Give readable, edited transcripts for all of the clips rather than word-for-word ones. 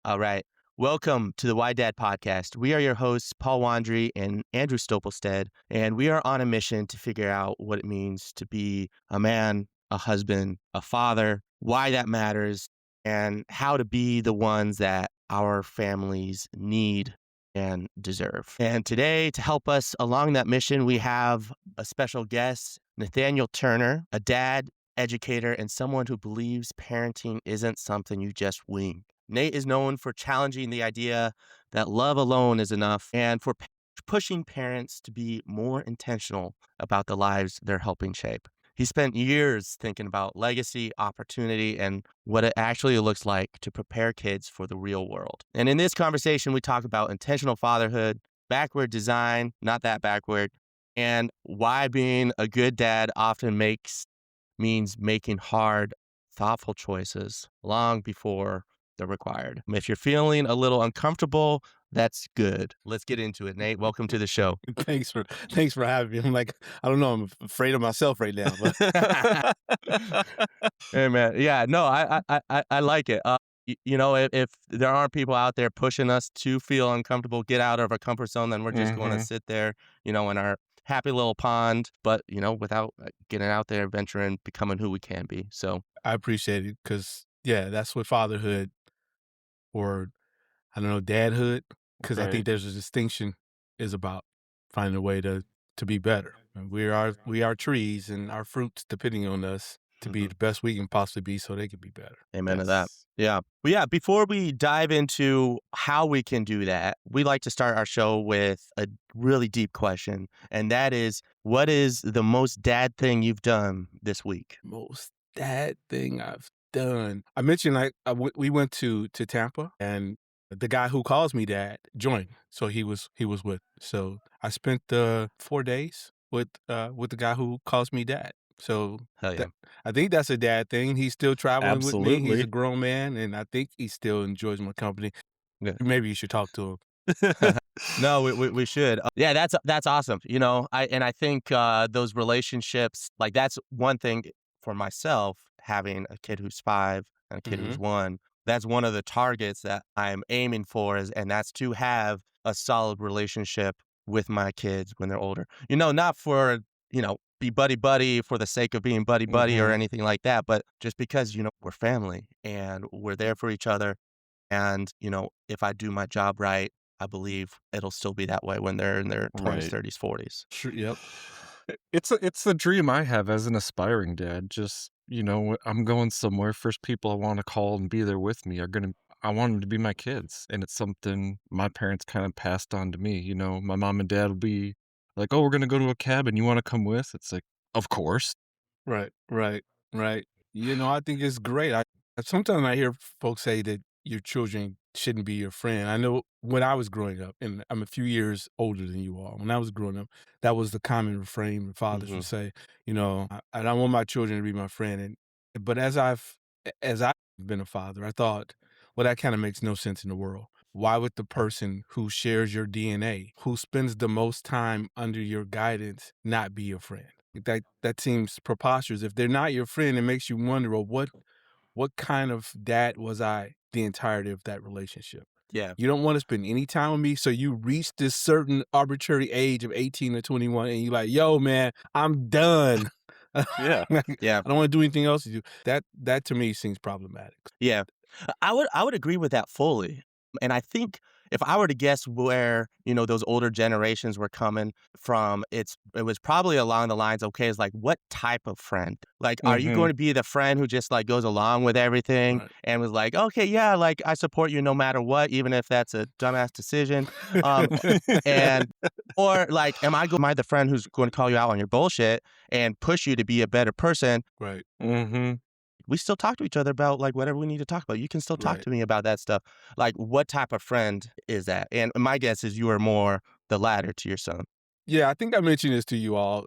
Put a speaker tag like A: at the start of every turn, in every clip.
A: All right. Welcome to the Why Dad podcast. We are your hosts, Paul Wandry and Andrew Stopelstead, and we are on a mission to figure out what it means to be a man, a husband, a father, why that matters, and how to be the ones that our families need and deserve. And today, to help us along that mission, we have a special guest, Nathaniel Turner, a dad, educator, and someone who believes parenting isn't something you just wing. Nate is known for challenging the idea that love alone is enough and for pushing parents to be more intentional about the lives they're helping shape. He spent years thinking about legacy, opportunity, and what it actually looks like to prepare kids for the real world. And in this conversation, we talk about intentional fatherhood, backward design, not that backward, and why being a good dad often means making hard, thoughtful choices long before they're required. If you're feeling a little uncomfortable, that's good. Let's get into it. Nate, welcome to the show.
B: Thanks for having me. I'm like, I don't know, I'm afraid of myself right now, but
A: Hey, man. Yeah, no, I like it. If there aren't people out there pushing us to feel uncomfortable, get out of our comfort zone, then we're just going to
B: Mhm.
A: sit there, in our happy little pond, but, without getting out there, venturing, becoming who we can be. So,
B: I appreciate it because yeah, that's what fatherhood or I don't know, dadhood, because I
C: Right.
B: think there's a distinction is about finding a way to be better. And we are trees and our fruits depending on us to be
A: mhm.
B: the best we can possibly be so they can be better.
A: Amen to that.
C: Yes.
A: Yeah. Well, yeah, before we dive into how we can do that, we like to start our show with a really deep question. And that is, what is the most dad thing you've done this week?
B: Most dad thing I've done. I mentioned we went to Tampa and the guy who calls me dad joined. So he was with. So I spent 4 days with the guy who calls me dad. So
A: Hell yeah.
B: that I think that's a dad thing. He's still traveling with me. He's a
C: Absolutely.
B: grown man, and I think he still enjoys my company.
A: Good.
B: Maybe you should talk to him.
A: No, we should. Yeah, that's awesome. I think those relationships, like that's one thing for myself, having a kid who's 5 and a kid
B: Hmm.
A: who's 1. That's one of the targets that I'm aiming for and that's to have a solid relationship with my kids when they're older. Not for, be buddy buddy for the sake of being buddy buddy or
B: Hmm.
A: anything like that, but just because, we're family and we're there for each other. And, if I do my job right, I believe it'll still be that way when they're in their 20s,
C: Right.
A: 30s, 40s.
B: Sure. Yep.
C: It's the dream I have as an aspiring dad. Just, I'm going somewhere. First people I want to call and be there with me I want them to be my kids. And it's something my parents kind of passed on to me. My mom and dad will be like, "Oh, we're gonna go to a cabin. You want to come with?" It's like, of course.
B: Right, right, right. I think it's great. Sometimes I hear folks say that your children shouldn't be your friend. I know when I was growing up, and I'm a few years older than you all. When I was growing up, that was the common refrain that fathers
A: Mhm.
B: would say. I don't want my children to be my friend. But as I've been a father, I thought, well, that kind of makes no sense in the world. Why would the person who shares your DNA, who spends the most time under your guidance, not be your friend? That seems preposterous. If they're not your friend, it makes you wonder, well, what kind of dad was I the entirety of that relationship?
A: Yeah.
B: You don't want to spend any time with me, so you reach this certain arbitrary age of 18 or 21, and you're like, yo, man, I'm done.
C: Yeah.
B: I
A: Yeah.
B: don't want to do anything else with you. That to me seems problematic.
A: Yeah. I would agree with that fully. And I think if I were to guess where, those older generations were coming from, it was probably along the lines, okay, it's like what type of friend? Like, are you
B: Hmm.
A: going to be the friend who just like goes along with everything
B: Right.
A: and was like, okay, yeah, like I support you no matter what, even if that's a dumbass decision. Um, and or like, am I the friend who's going to call you out on your bullshit and push you to be a better person?
B: Right.
C: Hmm.
A: We still talk to each other about like whatever we need to talk about. You can still talk
B: Right.
A: to me about that stuff. Like, what type of friend is that? And my guess is you are more the latter to your son.
B: Yeah, I think I mentioned this to you all,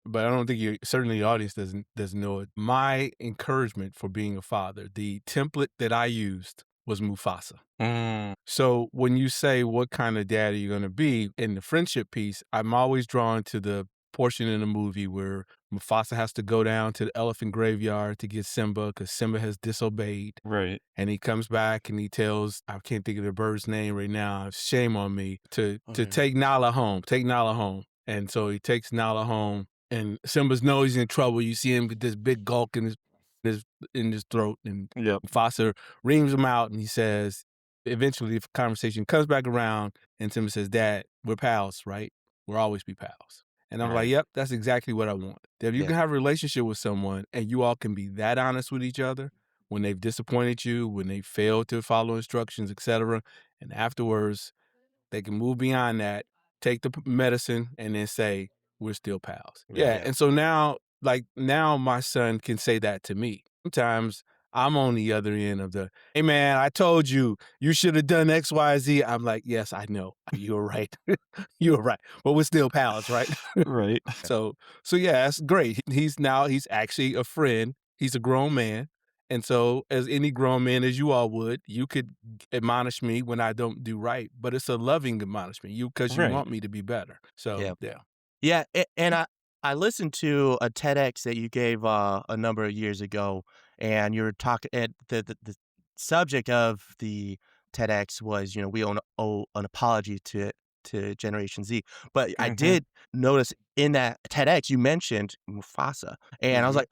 B: but I don't think certainly the audience doesn't know it. My encouragement for being a father, the template that I used was Mufasa.
C: Mm.
B: So when you say what kind of dad are you going to be in the friendship piece, I'm always drawn to the portion in the movie where Mufasa has to go down to the elephant graveyard to get Simba because Simba has disobeyed.
C: Right.
B: And he comes back and he tells, I can't think of the bird's name right now, shame on me, to
A: Okay.
B: take Nala home, take Nala home. And so he takes Nala home, and Simba's knows he's in trouble. You see him with this big gulk his in his throat, and
C: Yep.
B: Mufasa reams him out, and he says, eventually the conversation comes back around, and Simba says, Dad, we're pals, right? We'll always be pals. And I'm like,
A: Right.
B: yep, that's exactly what I want. That if you
A: Yeah.
B: can have a relationship with someone and you all can be that honest with each other when they've disappointed you, when they failed to follow instructions, etc., and afterwards they can move beyond that, take the medicine, and then say, we're still pals. Yeah.
A: Yeah.
B: And so now, like, now my son can say that to me. Sometimes I'm on the other end of the, hey, man, I told you, you should have done X, Y, Z. I'm like, yes, I know. You were right. You were right. But we're still pals, right?
C: Right.
B: So, yeah, that's great. He's actually a friend. He's a grown man. And so, as any grown man, as you all would, you could admonish me when I don't do right, but it's a loving admonishment, because you
C: Right.
B: want me to be better. So,
A: Yeah.
B: yeah.
A: Yeah, and I listened to a TEDx that you gave, a number of years ago, and you were talking and the subject of the TEDx was, we owe an apology to Generation Z. But I
C: Mhm.
A: did notice in that TEDx you mentioned Mufasa, and I was
B: Mhm.
A: like,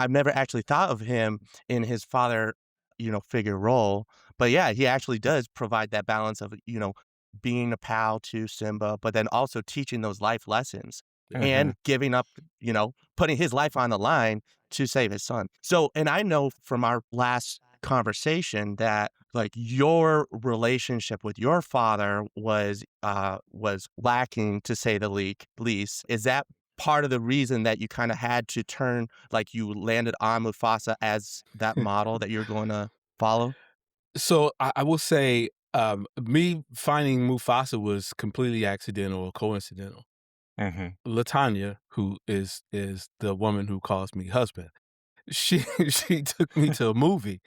A: I've never actually thought of him in his father, figure role. But yeah, he actually does provide that balance of, being a pal to Simba, but then also teaching those life lessons and
C: Mhm.
A: giving up, putting his life on the line to save his son. So, and I know from our last conversation that like your relationship with your father was lacking to say the least. Is that part of the reason that you kind of had to turn like you landed on Mufasa as that model that you're going to follow?
B: So, I will say, me finding Mufasa was completely accidental or coincidental.
C: Mhm.
B: Latanya, who is the woman who calls me husband, she she took me to a movie,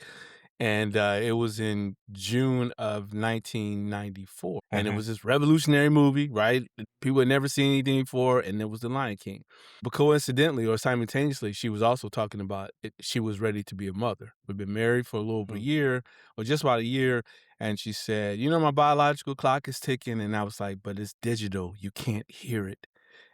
B: and it was in June of 1994, and it
C: Mhm.
B: was this revolutionary movie, right? People had never seen anything before, and it was The Lion King. But coincidentally or simultaneously, she was also talking about she was ready to be a mother. We've been married for a little over a
A: Mm.
B: year, or just about a year, and she said, my biological clock is ticking, and I was like, but it's digital, you can't hear it.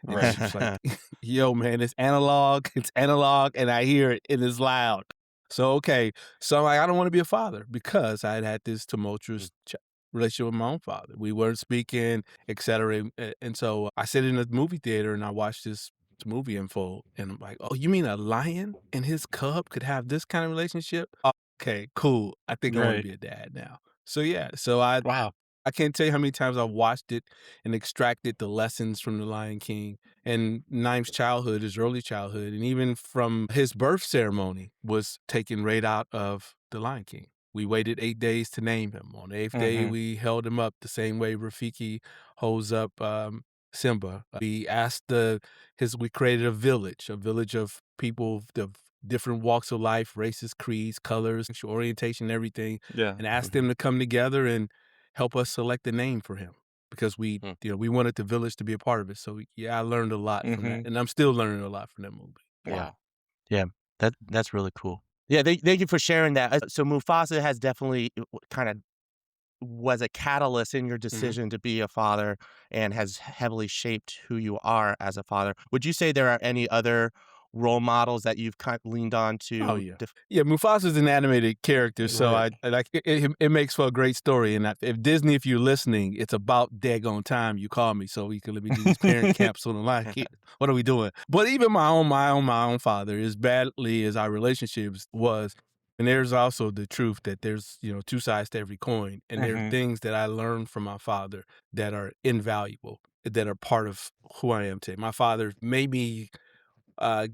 B: And she
C: Right.
B: was like, yo, man, it's analog, and I hear it, and it's loud. So, okay. So I'm like, I don't want to be a father because I had this tumultuous relationship with my own father. We weren't speaking, et cetera. And so I sit in a movie theater and I watched this movie unfold. And I'm like, oh, you mean a lion and his cub could have this kind of relationship? Okay, cool. I think I want to
C: Right.
B: be a dad now. So, yeah. So I can't tell you how many times I've watched it and extracted the lessons from The Lion King and Naim's childhood, his early childhood, and even from his birth ceremony was taken right out of The Lion King. We waited 8 days to name him. On the 8th day,
C: Mhm.
B: we held him up the same way Rafiki holds up Simba. We asked we created a village of people of different walks of life, races, creeds, colors, sexual orientation, everything,
C: Yeah.
B: and asked them
A: Mhm.
B: to come together and help us select a name for him because
A: Mm.
B: we wanted the village to be a part of it. So yeah, I learned a lot from that,
C: Mhm.
B: and I'm still learning a lot from that movie.
A: Yeah.
C: Wow.
A: Yeah. That's really cool. Yeah, thank you for sharing that. So Mufasa has definitely kind of was a catalyst in your
B: Hmm.
A: decision to be a father and has heavily shaped who you are as a father. Would you say there are any other role models that you've kind of leaned on
B: Oh
A: to
B: yeah, yeah. Mufasa's an animated character, so
A: Right.
B: I like it makes for a great story. And if Disney, if you're listening, it's about daggone time you call me so we can let me do these parent camps on the line. What are we doing? But even my own father, as badly as our relationships was, and there's also the truth that there's two sides to every coin, and there are
C: Mhm.
B: things that I learned from my father that are invaluable, that are part of who I am today. My father made me uh,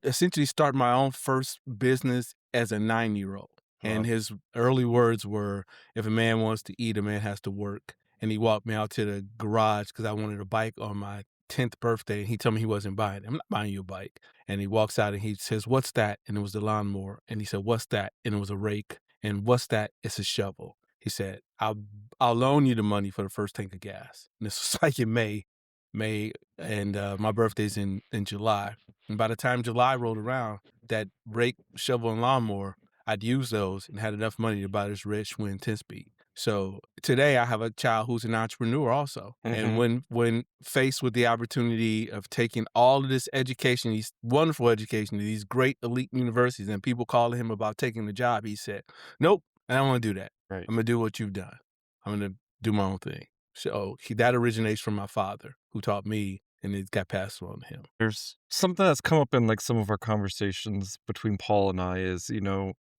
B: essentially start my own first business as a 9-year-old. And
A: Wow.
B: his early words were, if a man wants to eat, a man has to work. And he walked me out to the garage because I wanted a bike on my 10th birthday. And he told me he wasn't buying it. I'm not buying you a bike. And he walks out and he says, what's that? And it was the lawnmower. And he said, what's that? And it was a rake. And what's that? It's a shovel. He said, I'll loan you the money for the first tank of gas. And this was like in May. May, and my birthday's in July. And by the time July rolled around, that rake, shovel, and lawnmower, I'd use those and had enough money to buy this red Schwinn 10-speed. So today I have a child who's an entrepreneur also. And
C: Mhm.
B: when faced with the opportunity of taking all of this education, these wonderful education, to these great elite universities, and people calling him about taking the job, he said, "Nope, I don't want to do that.
C: Right.
B: I'm gonna do what you've done. I'm gonna do my own thing." So that originates from my father, who taught me, and it got passed on to him.
C: There's something that's come up in, like, some of our conversations between Paul and I is,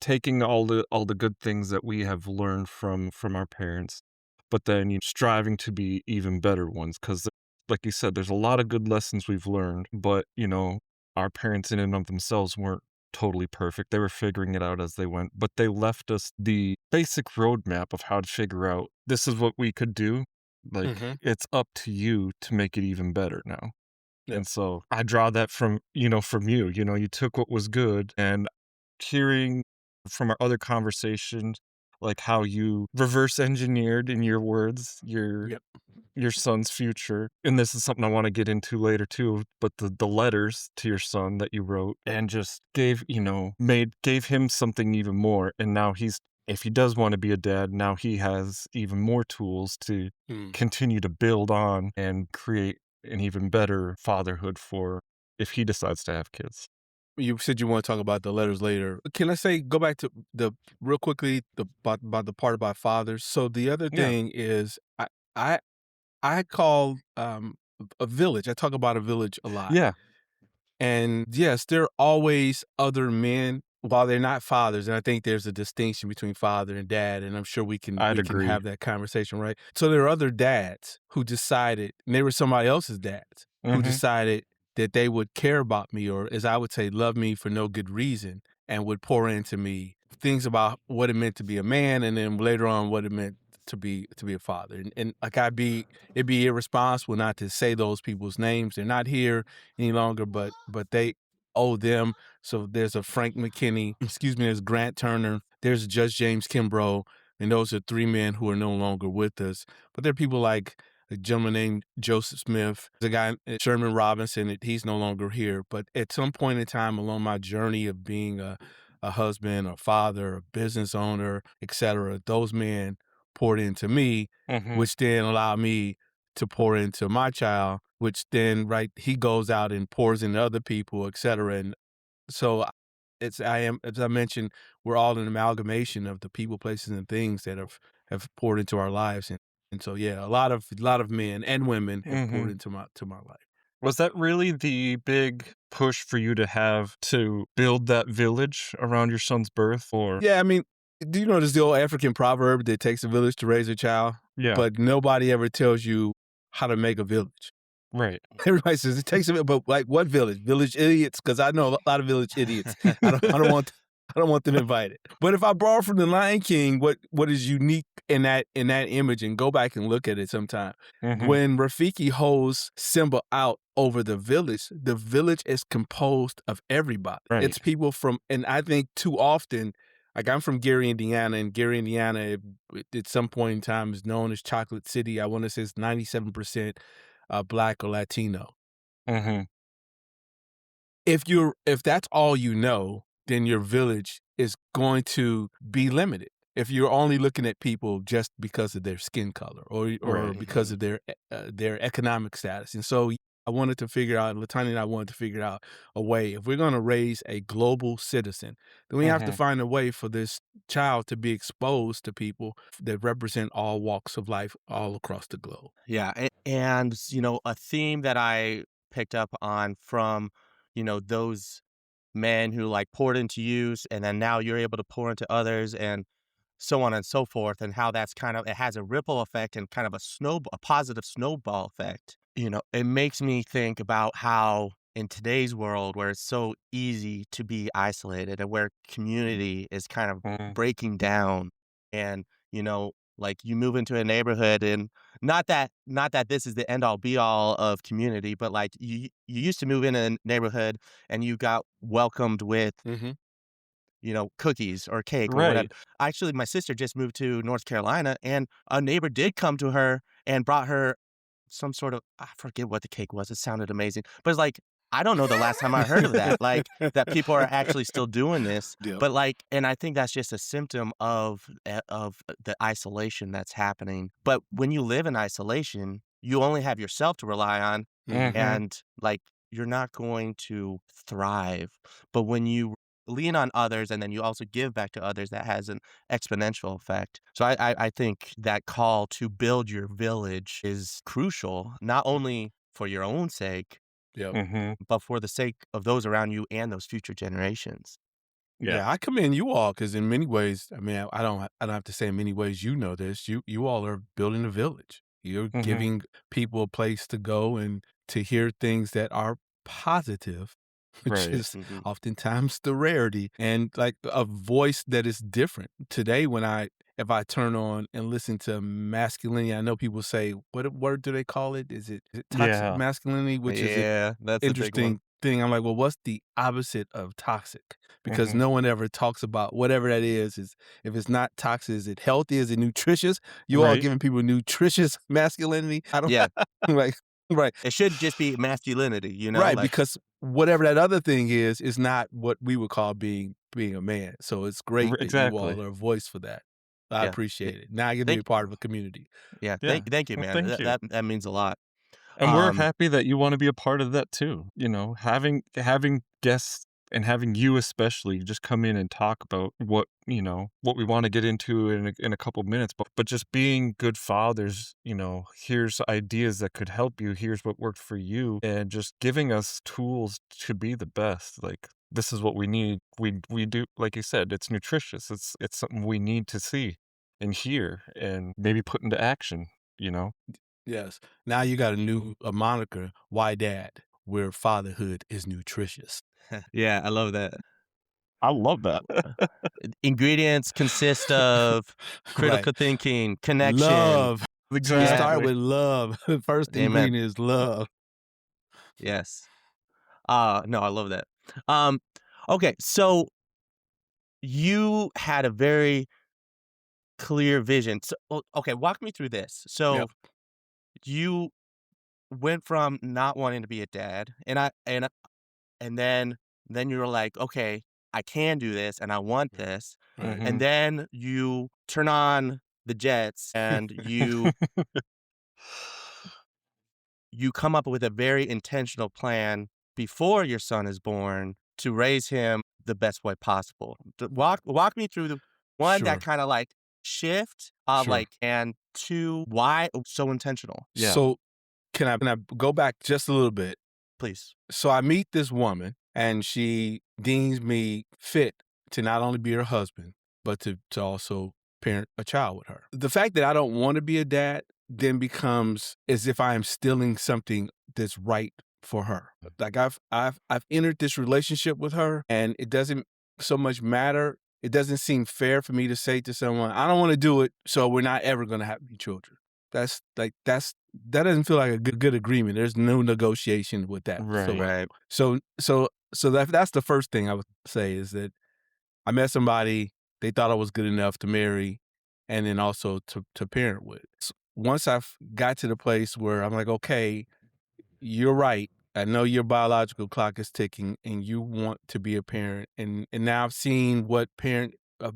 C: taking all the good things that we have learned from our parents, but then, striving to be even better ones. Because, like you said, there's a lot of good lessons we've learned, but, our parents in and of themselves weren't totally perfect. They were figuring it out as they went, but they left us the basic roadmap of how to figure out, "This is what we could do." Like,
B: Mhm.
C: it's up to you to make it even better now.
B: Yeah.
C: And so I draw that from you. You took what was good, and hearing from our other conversations, like how you reverse engineered, in your words, your
B: Yep.
C: your son's future. And this is something I want to get into later too, but the letters to your son that you wrote and just gave him something even more. And now if he does want to be a dad, now he has even more tools to
B: Mm.
C: continue to build on and create an even better fatherhood for if he decides to have kids.
B: You said you want to talk about the letters later. Can I say go back to the real quickly about the part about fathers? So the other
C: Yeah.
B: thing is I I call a village. I talk about a village a lot.
C: Yeah,
B: And yes, there are always other men while they're not fathers. And I think there's a distinction between father and dad. And I'm sure we can
C: I'd
B: we can
C: agree.
B: have that conversation, right? So there are other dads who decided, and they were somebody else's dads who
C: Mhm,
B: decided that they would care about me, or as I would say, love me for no good reason, and would pour into me things about what it meant to be a man, and then later on what it meant to be a father. And like it'd be irresponsible not to say those people's names. They're not here any longer, but they owe them. So there's a Frank McKinney, excuse me, there's Grant Turner, there's Judge James Kimbrough, and those are three men who are no longer with us. But there are people like a gentleman named Joseph Smith, the guy Sherman Robinson, he's no longer here. But at some point in time along my journey of being a husband, a father, a business owner, etc., those men poured into me,
C: mhm,
B: which then allowed me to pour into my child, which then right he goes out and pours into other people, et cetera. And so I am, as I mentioned, we're all an amalgamation of the people, places, and things that have poured into our lives. And so yeah, a lot of men and women have poured
C: mhm.
B: into my life.
C: Was that really the big push for you to have to build that village around your son's birth, or
B: Yeah, I mean, do you know there's the old African proverb that it takes a village to raise a child,
C: Yeah,
B: but nobody ever tells you how to make a village.
C: right.
B: Everybody says it takes a bit, but like what village? Village idiots? Because I know a lot of village idiots. I don't want them invited. But if I borrow from the Lion King, what is unique in that image, and go back and look at it sometime.
C: Mhm,
B: When Rafiki holds Simba out over the village is composed of everybody.
C: right.
B: It's people from, and I think too often, like I'm from Gary, Indiana, and Gary, Indiana, at some point in time is known as Chocolate City. I want to say it's 97% Black or Latino.
C: Mhm,
B: If that's all you know, then your village is going to be limited. If you're only looking at people just because of their skin color, or
C: right.
B: because of their economic status. And so I wanted to figure out, Latanya and I wanted to figure out a way. If we're going to raise a global citizen, then we have to
C: Mhm,
B: find a way for this child to be exposed to people that represent all walks of life all across the globe.
A: Yeah, and a theme that I picked up on from, those men who like poured into you, and then now you're able to pour into others, and so on and so forth, and how that's kind of it has a ripple effect and kind of a positive snowball effect. It makes me think about how in today's world where it's so easy to be isolated and where community is kind of
C: mhm,
A: breaking down, and like you move into a neighborhood, and not that this is the end all be all of community, but like you used to move in a neighborhood and you got welcomed with
B: Hmm.
A: cookies or cake or whatever.
C: right.
A: Actually, my sister just moved to North Carolina, and a neighbor did come to her and brought her some sort of I forget what the cake was, it sounded amazing, but it's like, I don't know the last time I heard of that, like, that people are actually still doing this,
B: Yep.
A: but, like and I think that's just a symptom of the isolation that's happening, but when you live in isolation, you only have yourself to rely on,
B: Mhm.
C: Mhm.
A: and, like, you're not going to thrive, but when you lean on others and then you also give back to others, that has an exponential effect. So I think that call to build your village is crucial, not only for your own sake,
B: Yep.
C: Mhm.
A: but for the sake of those around you and those future generations.
C: Yeah.
B: Yeah, I commend you all because in many ways, I mean, I don't have to say in many ways you know this. You all are building a village. You're
C: Mhm.
B: giving people a place to go and to hear things that are positive, which
C: Right.
B: is
A: Mhm.
B: oftentimes the rarity, and like a voice that is different. Today, when if I turn on and listen to masculinity, I know people say, what word do they call it? Is it toxic
C: Yeah.
B: masculinity, which is an
A: Yeah, that's a big one.
B: interesting thing. I'm like, well, what's the opposite of toxic? Because
C: Mhm.
B: no one ever talks about whatever that is if it's not toxic, is it healthy? Is it nutritious? You all
C: Right.
B: giving people nutritious masculinity. I don't
A: Yeah,
B: like right.
A: it should just be masculinity,
B: Right,
A: like
B: because whatever that other thing is not what we would call being a man. So it's great that you all
C: Exactly.
B: are a voice for that. I
A: yeah. Y
B: appreciate it. Now I get to be
A: thank
B: a part of a community.
A: yeah,
C: Yeah.
A: thank you,
C: Well,
A: man.
C: thank you.
A: That means a lot.
C: And we're
A: Um,
C: happy that you wanna be a part of that too, having guests and having you especially just come in and talk about what we wanna get into in a couple minutes, but just being good fathers, here's ideas that could help you, here's what worked for you, and just giving us tools to be the best, like, this is what we need. We do like you said, it's nutritious, it's something we need to see and hear and maybe put into action, you know?
B: Yes. Now you got a moniker, Why Dad, where fatherhood is nutritious.
A: yeah, I love that.
C: I love that.
A: Ingredients consist of
B: Right.
A: critical thinking, connection.
B: Love. You
A: Yeah,
B: start
C: Exactly.
B: with love. The first
A: amen.
B: ingredient is love.
A: Yes. No, I love that. Um, okay, so you had a very clear vision. So, okay, walk me through this. So
B: Yep.
A: you went from not wanting to be a dad, and then you were like, okay, I can do this, and I want this,
B: Right.
A: and
C: Mhm.
A: then you turn on the jets, and you come up with a very intentional plan before your son is born to raise him the best way possible. Walk me through the one that
B: Sure.
A: kind of like shift,
B: Sure.
A: and two, why so intentional,
C: Yeah.
B: So can I go back just a little bit?
A: please.
B: So I meet this woman and she deems me fit to not only be her husband, but to also parent a child with her. The fact that I don't want to be a dad then becomes as if I am stealing something that's right for her. Like I've entered this relationship with her and it doesn't so much matter. It doesn't seem fair for me to say to someone, I don't want to do it, so we're not ever gonna have any children. That doesn't feel like a good agreement. There's no negotiation with that
C: Right.
B: whatsoever.
A: Right.
B: So that's the first thing I would say is that I met somebody, they thought I was good enough to marry and then also to parent with. Once got to the place where I'm like, okay, you're right. I know your biological clock is ticking and you want to be a parent. And now I've seen what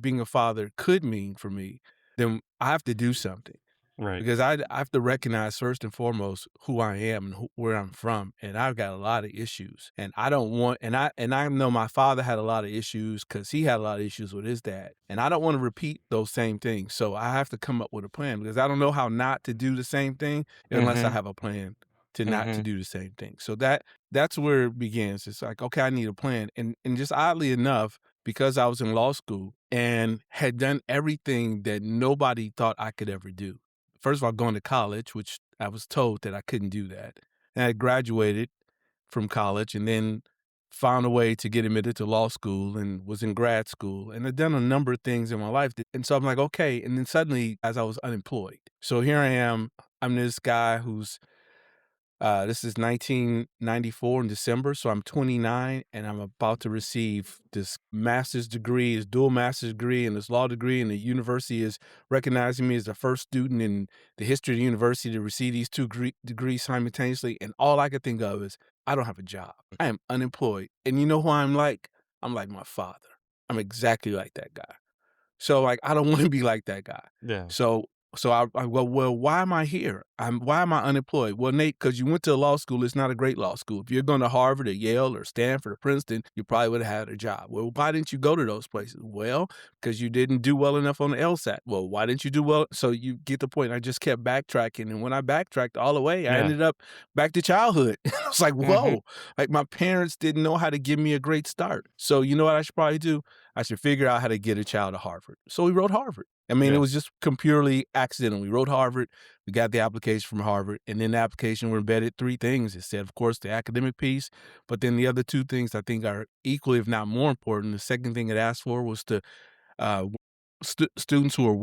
B: being a father could mean for me. Then I have to do something
C: Right.
B: because I have to recognize first and foremost who I am and where I'm from, and I've got a lot of issues, and I don't want, and I know my father had a lot of issues because he had a lot of issues with his dad, and I don't want to repeat those same things. So I have to come up with a plan because I don't know how not to do the same thing unless I
C: Mhm.
B: have a plan to not to
C: Mhm.
B: do the same thing. So that's where it begins. It's like, okay, I need a plan, and just oddly enough, because I was in law school and had done everything that nobody thought I could ever do. First of all, going to college, which I was told that I couldn't do that. And I graduated from college and then found a way to get admitted to law school and was in grad school and had done a number of things in my life. And so I'm like, okay. And then suddenly, as I was unemployed. So here I am. I'm this guy who's This is 1994 in December, so I'm 29, and I'm about to receive this master's degree, this dual master's degree, and this law degree, and the university is recognizing me as the first student in the history of the university to receive these two degrees simultaneously, and all I could think of is, I don't have a job. I am unemployed, and you know who I'm like? I'm like my father. I'm exactly like that guy. So, like, I don't wanna be like that guy.
C: Yeah.
B: So I go, "Well, why am I here? Why am I unemployed?" "Well, Nate, because you went to law school, it's not a great law school. If you're going to Harvard or Yale or Stanford or Princeton, you probably would have had a job." "Well, why didn't you go to those places?" "Well, because you didn't do well enough on the LSAT." "Well, why didn't you do well?" So you get the point. I just kept backtracking, and when I backtracked all the way, I
C: Yeah.
B: ended up back to childhood. I was like,
C: Mhm.
B: "Whoa." Like, my parents didn't know how to give me a great start. So you know what I should probably do? I should figure out how to get a child to Harvard. So we wrote Harvard. I mean, it
C: Yeah.
B: was just purely accidental. We wrote Harvard. We got the application from Harvard, and in the application were embedded three things. It said, of course, the academic piece, but then the other two things I think are equally, if not more important. The second thing it asked for was to uh, students who are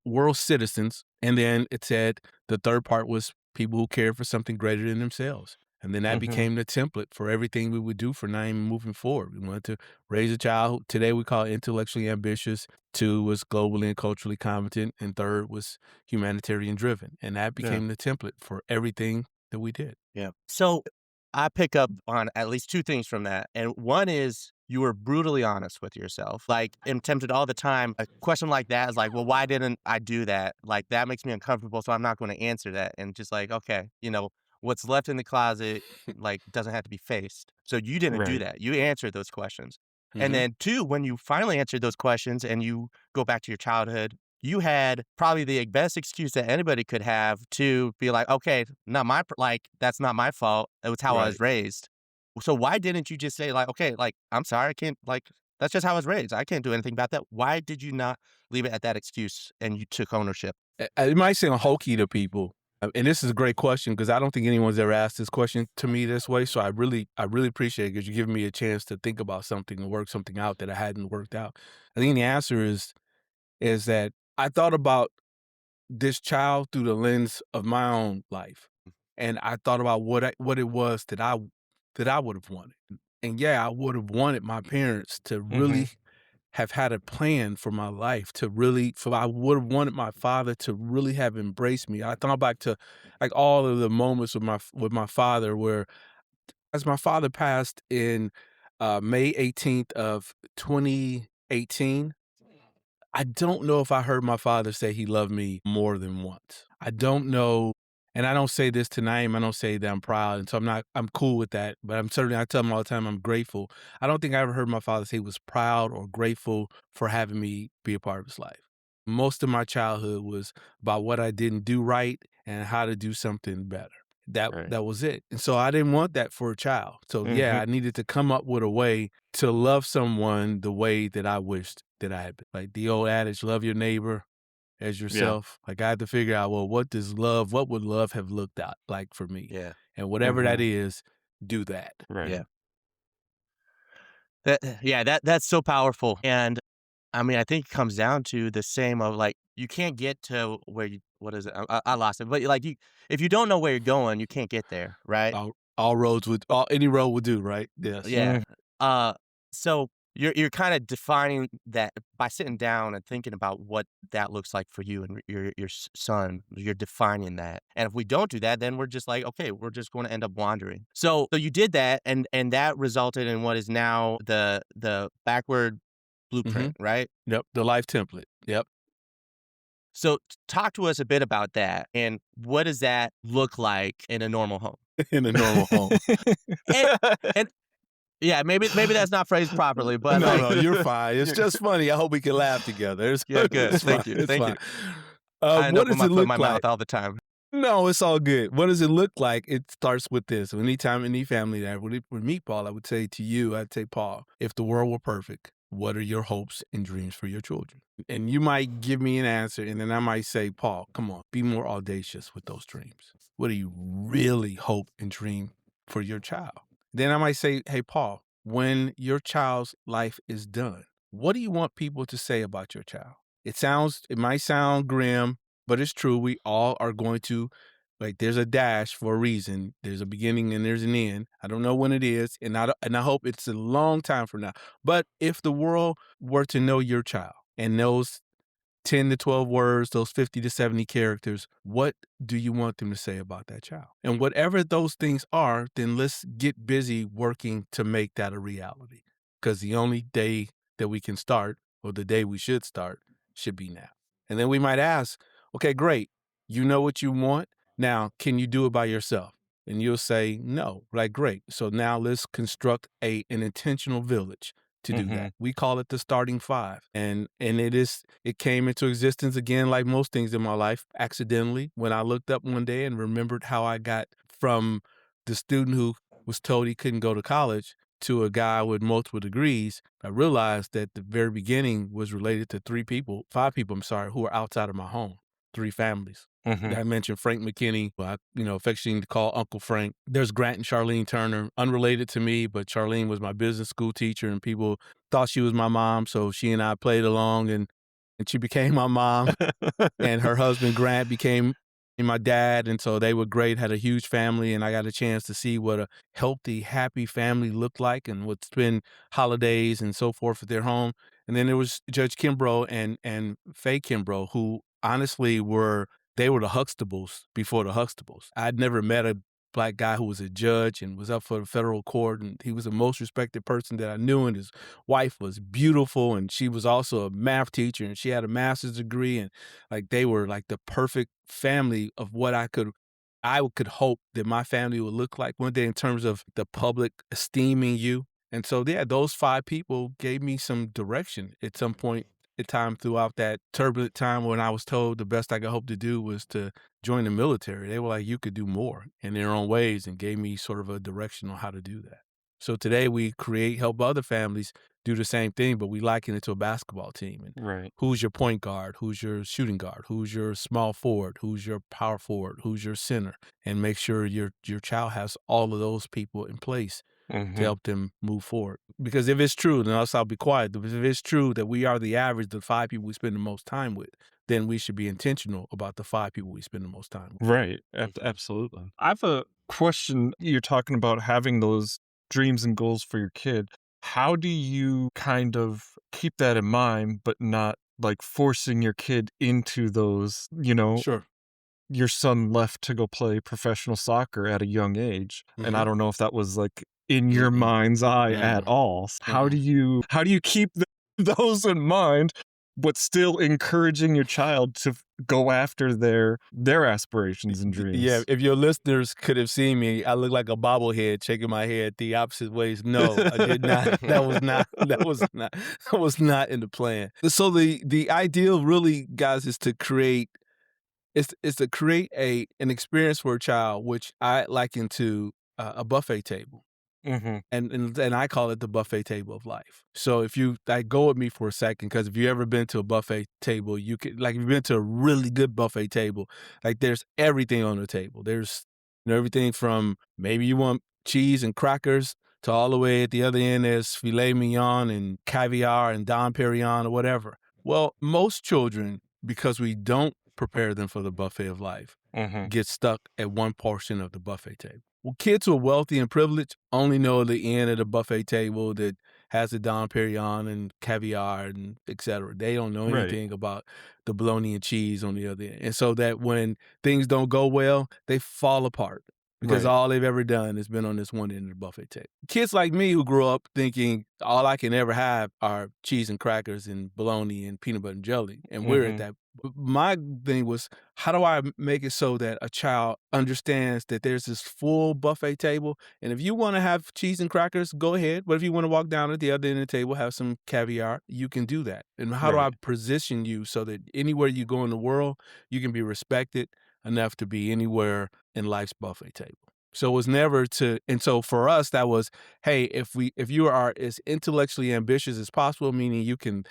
B: world citizens, and then it said the third part was people who care for something greater than themselves. And then that
C: Mhm.
B: became the template for everything we would do for 9 moving forward. We wanted to raise a child who today we call intellectually ambitious. Two was globally and culturally competent, and third was humanitarian driven. And that
C: Yeah.
B: became the template for everything that we did.
A: Yeah. So I pick up on at least two things from that. And one is you were brutally honest with yourself. Like, I'm tempted all the time. A question like that is like, well, why didn't I do that? Like, that makes me uncomfortable. So I'm not going to answer that. And just like, okay, what's left in the closet, like, doesn't have to be faced. So you didn't do
C: Right.
A: that. You answered those questions. And
B: Mhm.
A: then, two, when you finally answered those questions and you go back to your childhood, you had probably the best excuse that anybody could have to be like, "Okay, not my like, that's not my fault. It was how I
B: Right.
A: was raised." So why didn't you just say like, "Okay, like, I'm sorry, I can't like, that's just how I was raised. I can't do anything about that." Why did you not leave it at that excuse and you took ownership?
B: It might sound hokey to people, and this is a great question because I don't think anyone's ever asked this question to me this way. So I really appreciate it because you're giving me a chance to think about something and work something out that I hadn't worked out. I think the answer is that I thought about this child through the lens of my own life, and I thought about what it was that I would have wanted. And yeah, I would have wanted my parents to
C: Mhm.
B: really have had a plan for my life to really for I would have wanted my father to really have embraced me. I thought back to like all of the moments with my father where as my father passed in May 18th of 2018, I don't know if I heard my father say he loved me more than once. I don't know, and I don't say this to Naeem, I don't say that I'm proud, and so I'm cool with that, but I tell him all the time I'm grateful. I don't think I ever heard my father say he was proud or grateful for having me be a part of his life. Most of my childhood was about what I didn't do right and how to do something better.
C: Right.
B: That was it, and so I didn't want that for a child. So, yeah,
C: Mhm.
B: I needed to come up with a way to love someone the way that I wished that I had been. Like the old adage, love your neighbor as
C: Yeah.
B: yourself. Like I had to figure out, well, what would love have looked out like for me?
A: Yeah.
B: And whatever that
C: Mhm.
B: is, do that.
C: Right.
A: Yeah. That's so powerful. And I mean, I think it comes down to the same of like, you can't get to where you, what is it? I lost it. But like, if you don't know where you're going, you can't get there. Right.
B: Any road would do, right? Yes.
A: Yeah.
C: Mm.
A: Uh, so you're kind of defining that by sitting down and thinking about what that looks like for you and your son. You're defining that. And if we don't do that, then we're just like, okay, we're just going to end up wandering. So you did that, and that resulted in what is now the backward
B: Hmm.
A: blueprint, right?
B: Yep. The life template. Yep.
A: So talk to us a bit about that, and what does that look like in a normal home?
B: In a normal home.
A: And and yeah, maybe that's not phrased properly, but
B: No,
A: like,
B: no, you're fine. It's
A: you're
B: just funny. I hope we can laugh together.
A: yeah, good.
B: It's fine.
A: Thank you,
B: It's
A: thank
B: fine.
A: you. I end
B: What
A: up with
B: does
A: my
B: it
A: foot in
B: look
A: my
B: like?
A: mouth all the time.
B: No, it's all good. What does it look like? It starts with this. Anytime any family that would meet Paul, I would say to you, I'd say, Paul, if the world were perfect, what are your hopes and dreams for your children? And you might give me an answer, and then I might say, Paul, come on, be more audacious with those dreams. What do you really hope and dream for your child? Then I might say, hey, Paul, when your child's life is done, what do you want people to say about your child? It might sound grim, but it's true. We all are going to Like there's a dash for a reason. There's a beginning and there's an end. I don't know when it is, and I hope it's a long time from now. But if the world were to know your child and knows 10 to 12 words, those 50 to 70 characters, what do you want them to say about that child? And whatever those things are, then let's get busy working to make that a reality. Because the only day that we can start, or the day we should start, should be now. And then we might ask, okay, great. You know what you want. Now, can you do it by yourself? And you'll say, no. Like, great. So now let's construct an intentional village to do
C: Mhm.
B: that. We call it the starting five. And it came into existence again, like most things in my life, accidentally, when I looked up one day and remembered how I got from the student who was told he couldn't go to college to a guy with multiple degrees. I realized that the very beginning was related to five people, I'm sorry, who were outside of my home, three families.
C: Mhm.
B: I mentioned Frank McKinney, who I affectionately call Uncle Frank. There's Grant and Charlene Turner, unrelated to me, but Charlene was my business school teacher, and people thought she was my mom, so she and I played along, and she became my mom. And her husband Grant became my dad, and so they were great, had a huge family, and I got a chance to see what a healthy, happy family looked like and would spend holidays and so forth at their home. And then there was Judge Kimbrough and Faye Kimbrough, who honestly were the Huxtables before the Huxtables. I'd never met a black guy who was a judge and was up for the federal court, and he was the most respected person that I knew, and his wife was beautiful, and she was also a math teacher, and she had a master's degree, and like they were like the perfect family of what I could hope that my family would look like one day in terms of the public esteeming you. And so, yeah, those five people gave me some direction at some point in time throughout that turbulent time when I was told the best I could hope to do was to join the military. They were like, you could do more in their own ways, and gave me sort of a direction on how to do that. So today we help other families do the same thing, but we liken it to a basketball team. And
C: Right.
B: who's your point guard? Who's your shooting guard? Who's your small forward? Who's your power forward? Who's your center? And make sure your child has all of those people in place to
C: Mhm.
B: help them move forward. Because if it's true, then I'll be quiet. But if it's true that we are the average, the five people we spend the most time with, then we should be intentional about the five people we spend the most time with.
C: Right. Absolutely. I have a question. You're talking about having those dreams and goals for your kid. How do you kind of keep that in mind, but not like forcing your kid into those,
B: Sure.
C: your son left to go play professional soccer at a young age, and I don't know if that was, like, in your
B: Mm-mm.
C: mind's eye at
B: Mm-mm.
C: all. How do you keep those in mind, but still encouraging your child to go after their aspirations and
B: Yeah,
C: dreams?
B: if your listeners could have seen me, I look like a bobblehead shaking my head the opposite ways. No, I did not. That was not. That was not in the plan. So the ideal, really, guys, is to create. Is to create an experience for a child, which I liken to a buffet table.
C: Mhm.
B: And I call it the buffet table of life. So if you like go with me for a second, because if you ever been to a buffet table, you could like if you've been to a really good buffet table, like there's everything on the table. There's everything from maybe you want cheese and crackers to all the way at the other end there's filet mignon and caviar and Dom Perignon or whatever. Well, most children, because we don't prepare them for the buffet of life,
C: Mhm.
B: get stuck at one portion of the buffet table. Well, kids who are wealthy and privileged only know the end of the buffet table that has the Dom Perignon and caviar and et cetera. They don't know
C: Right.
B: anything about the bologna and cheese on the other end. And so that when things don't go well, they fall apart because
C: Right.
B: all they've ever done is been on this one end of the buffet table. Kids like me who grew up thinking all I can ever have are cheese and crackers and bologna and peanut butter and jelly, and we're at
C: Mhm.
B: that. My thing was, how do I make it so that a child understands that there's this full buffet table? And if you want to have cheese and crackers, go ahead. But if you want to walk down at the other end of the table, have some caviar, you can do that. And how do I
C: Right.
B: position you so that anywhere you go in the world, you can be respected enough to be anywhere in life's buffet table? So it was never to, and so for us, that was, hey, if you are as intellectually ambitious as possible, meaning you can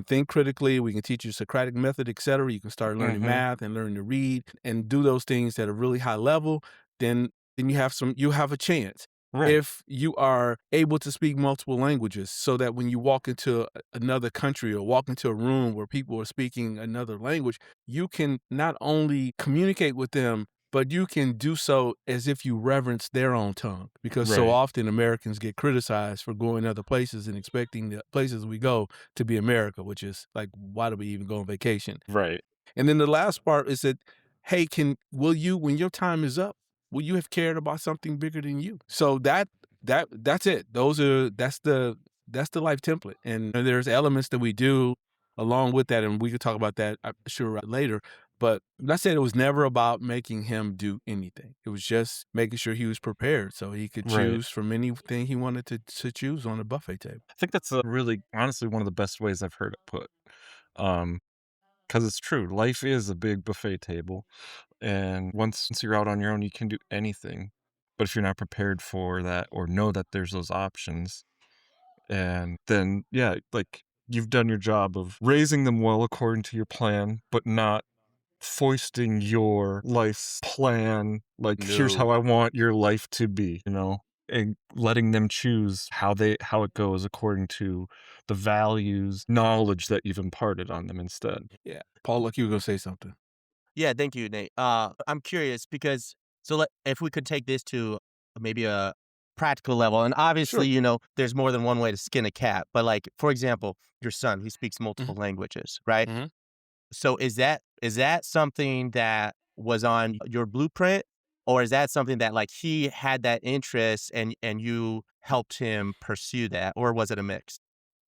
B: think critically. We can teach you Socratic method, et cetera. You can start learning
C: Mhm.
B: math and learn to read and do those things at a really high level. Then you have a chance.
C: Right.
B: If you are able to speak multiple languages, so that when you walk into another country or walk into a room where people are speaking another language, you can not only communicate with them but you can do so as if you reverence their own tongue, because so
C: Right.
B: often Americans get criticized for going other places and expecting the places we go to be America, which is like, why do we even go on vacation?
C: Right.
B: And then the last part is that, hey, will you, when your time is up, will you have cared about something bigger than you? So that's it. That's the life template. And there's elements that we do along with that, and we could talk about that, I'm sure, later. But I said it was never about making him do anything. It was just making sure he was prepared so he could
C: Right.
B: choose from anything he wanted to choose on the buffet table.
C: I think that's a really honestly one of the best ways I've heard it put. Um, 'Cause it's true. Life is a big buffet table, and once you're out on your own, you can do anything. But if you're not prepared for that or know that there's those options, and then, yeah, like, you've done your job of raising them well according to your plan, but not foisting your life's plan, like, "Here's how
B: No.
C: I want your life to be," and letting them choose how it goes according to the values, knowledge that you've imparted on them instead.
B: Yeah. Paul, like you were going to say something.
A: Yeah, thank you, Nate. I'm curious because if we could take this to maybe a practical level, and obviously,
B: Sure.
A: there's more than one way to skin a cat. But like, for example, your son, he speaks
B: Hmm.
A: multiple languages, right?
B: Hmm.
A: So is that something that was on your blueprint, or is that something that like he had that interest and you helped him pursue that, or was it a mix?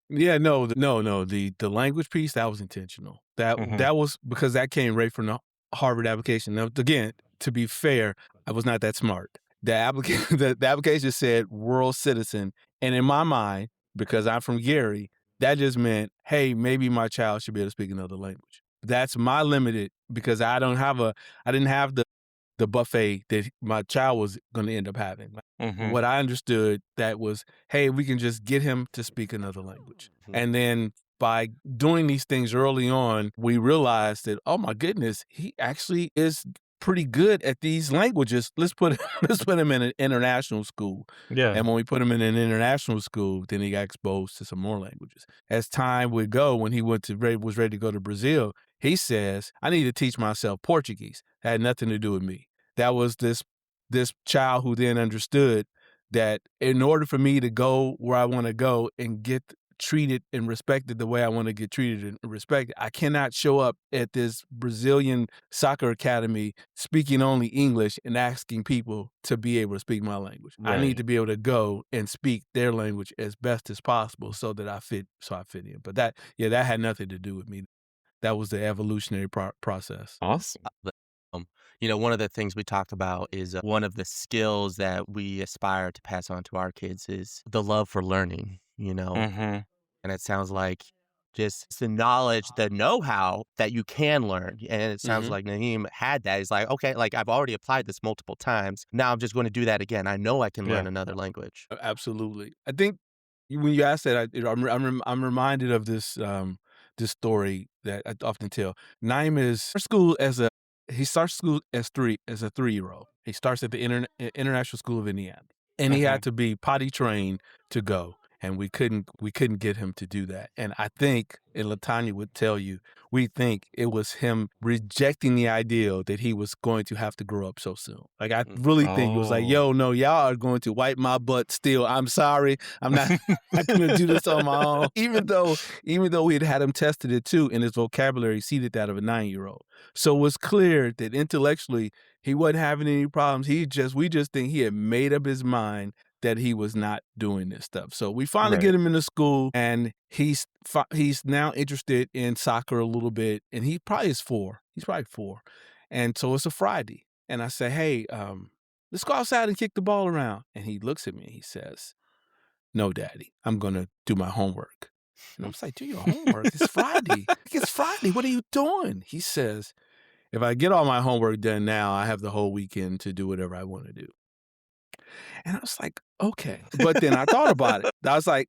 B: Yeah, no, no. The language piece, that was intentional.
C: Mhm.
B: That was because that came right from the Harvard application. Now, again, to be fair, I was not that smart. The application the application said world citizen, and in my mind, because I'm from Gary, that just meant, hey, maybe my child should be able to speak another language. That's my limited, because I didn't have the buffet that my child was going to end up having.
C: Mhm.
B: What I understood that was, hey, we can just get him to speak another language.
A: Mhm.
B: And then by doing these things early on, we realized that, oh my goodness, he actually is pretty good at these languages. Let's put him in an international school.
C: Yeah.
B: And when we put him in an international school, then he got exposed to some more languages. As time would go, when he was ready to go to Brazil, he says, I need to teach myself Portuguese. That had nothing to do with me. That was this child who then understood that in order for me to go where I want to go and get treated and respected the way I want to get treated and respected, I cannot show up at this Brazilian soccer academy speaking only English and asking people to be able to speak my language. I need
C: Right.
B: to be able to go and speak their language as best as possible so that I fit in. But that had nothing to do with me. That was the evolutionary process.
C: Awesome.
A: But, one of the things we talked about is one of the skills that we aspire to pass on to our kids is the love for learning.
C: Mhm.
A: And it sounds like just the knowledge, the know-how that you can learn. And it sounds
B: Hmm.
A: like Naheem had that. He's like, okay, like I've already applied this multiple times. Now I'm just going to do that again. I know I can learn
C: Yeah.
A: another language.
B: Absolutely. I think when you asked that, I'm reminded of this story that I often tell. Naim is starts school as a he starts school as a 3-year-old. He starts at the International School of Indiana, and he had
C: Mhm.
B: to be potty trained to go, and we couldn't get him to do that. And I think, and Latanya would tell you, we think it was him rejecting the ideal that he was going to have to grow up so soon. Like, I
A: Mhm.
B: really think it was like,
C: Oh.
B: yo, no, y'all are going to wipe my butt still. I'm sorry. I'm not not gonna do this on my own. Even though we had him tested it too, and his vocabulary exceeded that of a 9-year-old. So it was clear that intellectually he wasn't having any problems. We just think he had made up his mind that he was not doing this stuff. So we finally
C: Right.
B: get him into school, and he's now interested in soccer a little bit, and he probably is 4. He's probably 4, and so it's a Friday, and I say, "Hey, let's go outside and kick the ball around." And he looks at me and he says, "No, Daddy, I'm gonna do my homework." And I was like, "Do your homework? It's Friday. It's Friday. What are you doing?" He says, "If I get all my homework done now, I have the whole weekend to do whatever I want to do." And I was like, okay. But then I thought about it. I was like,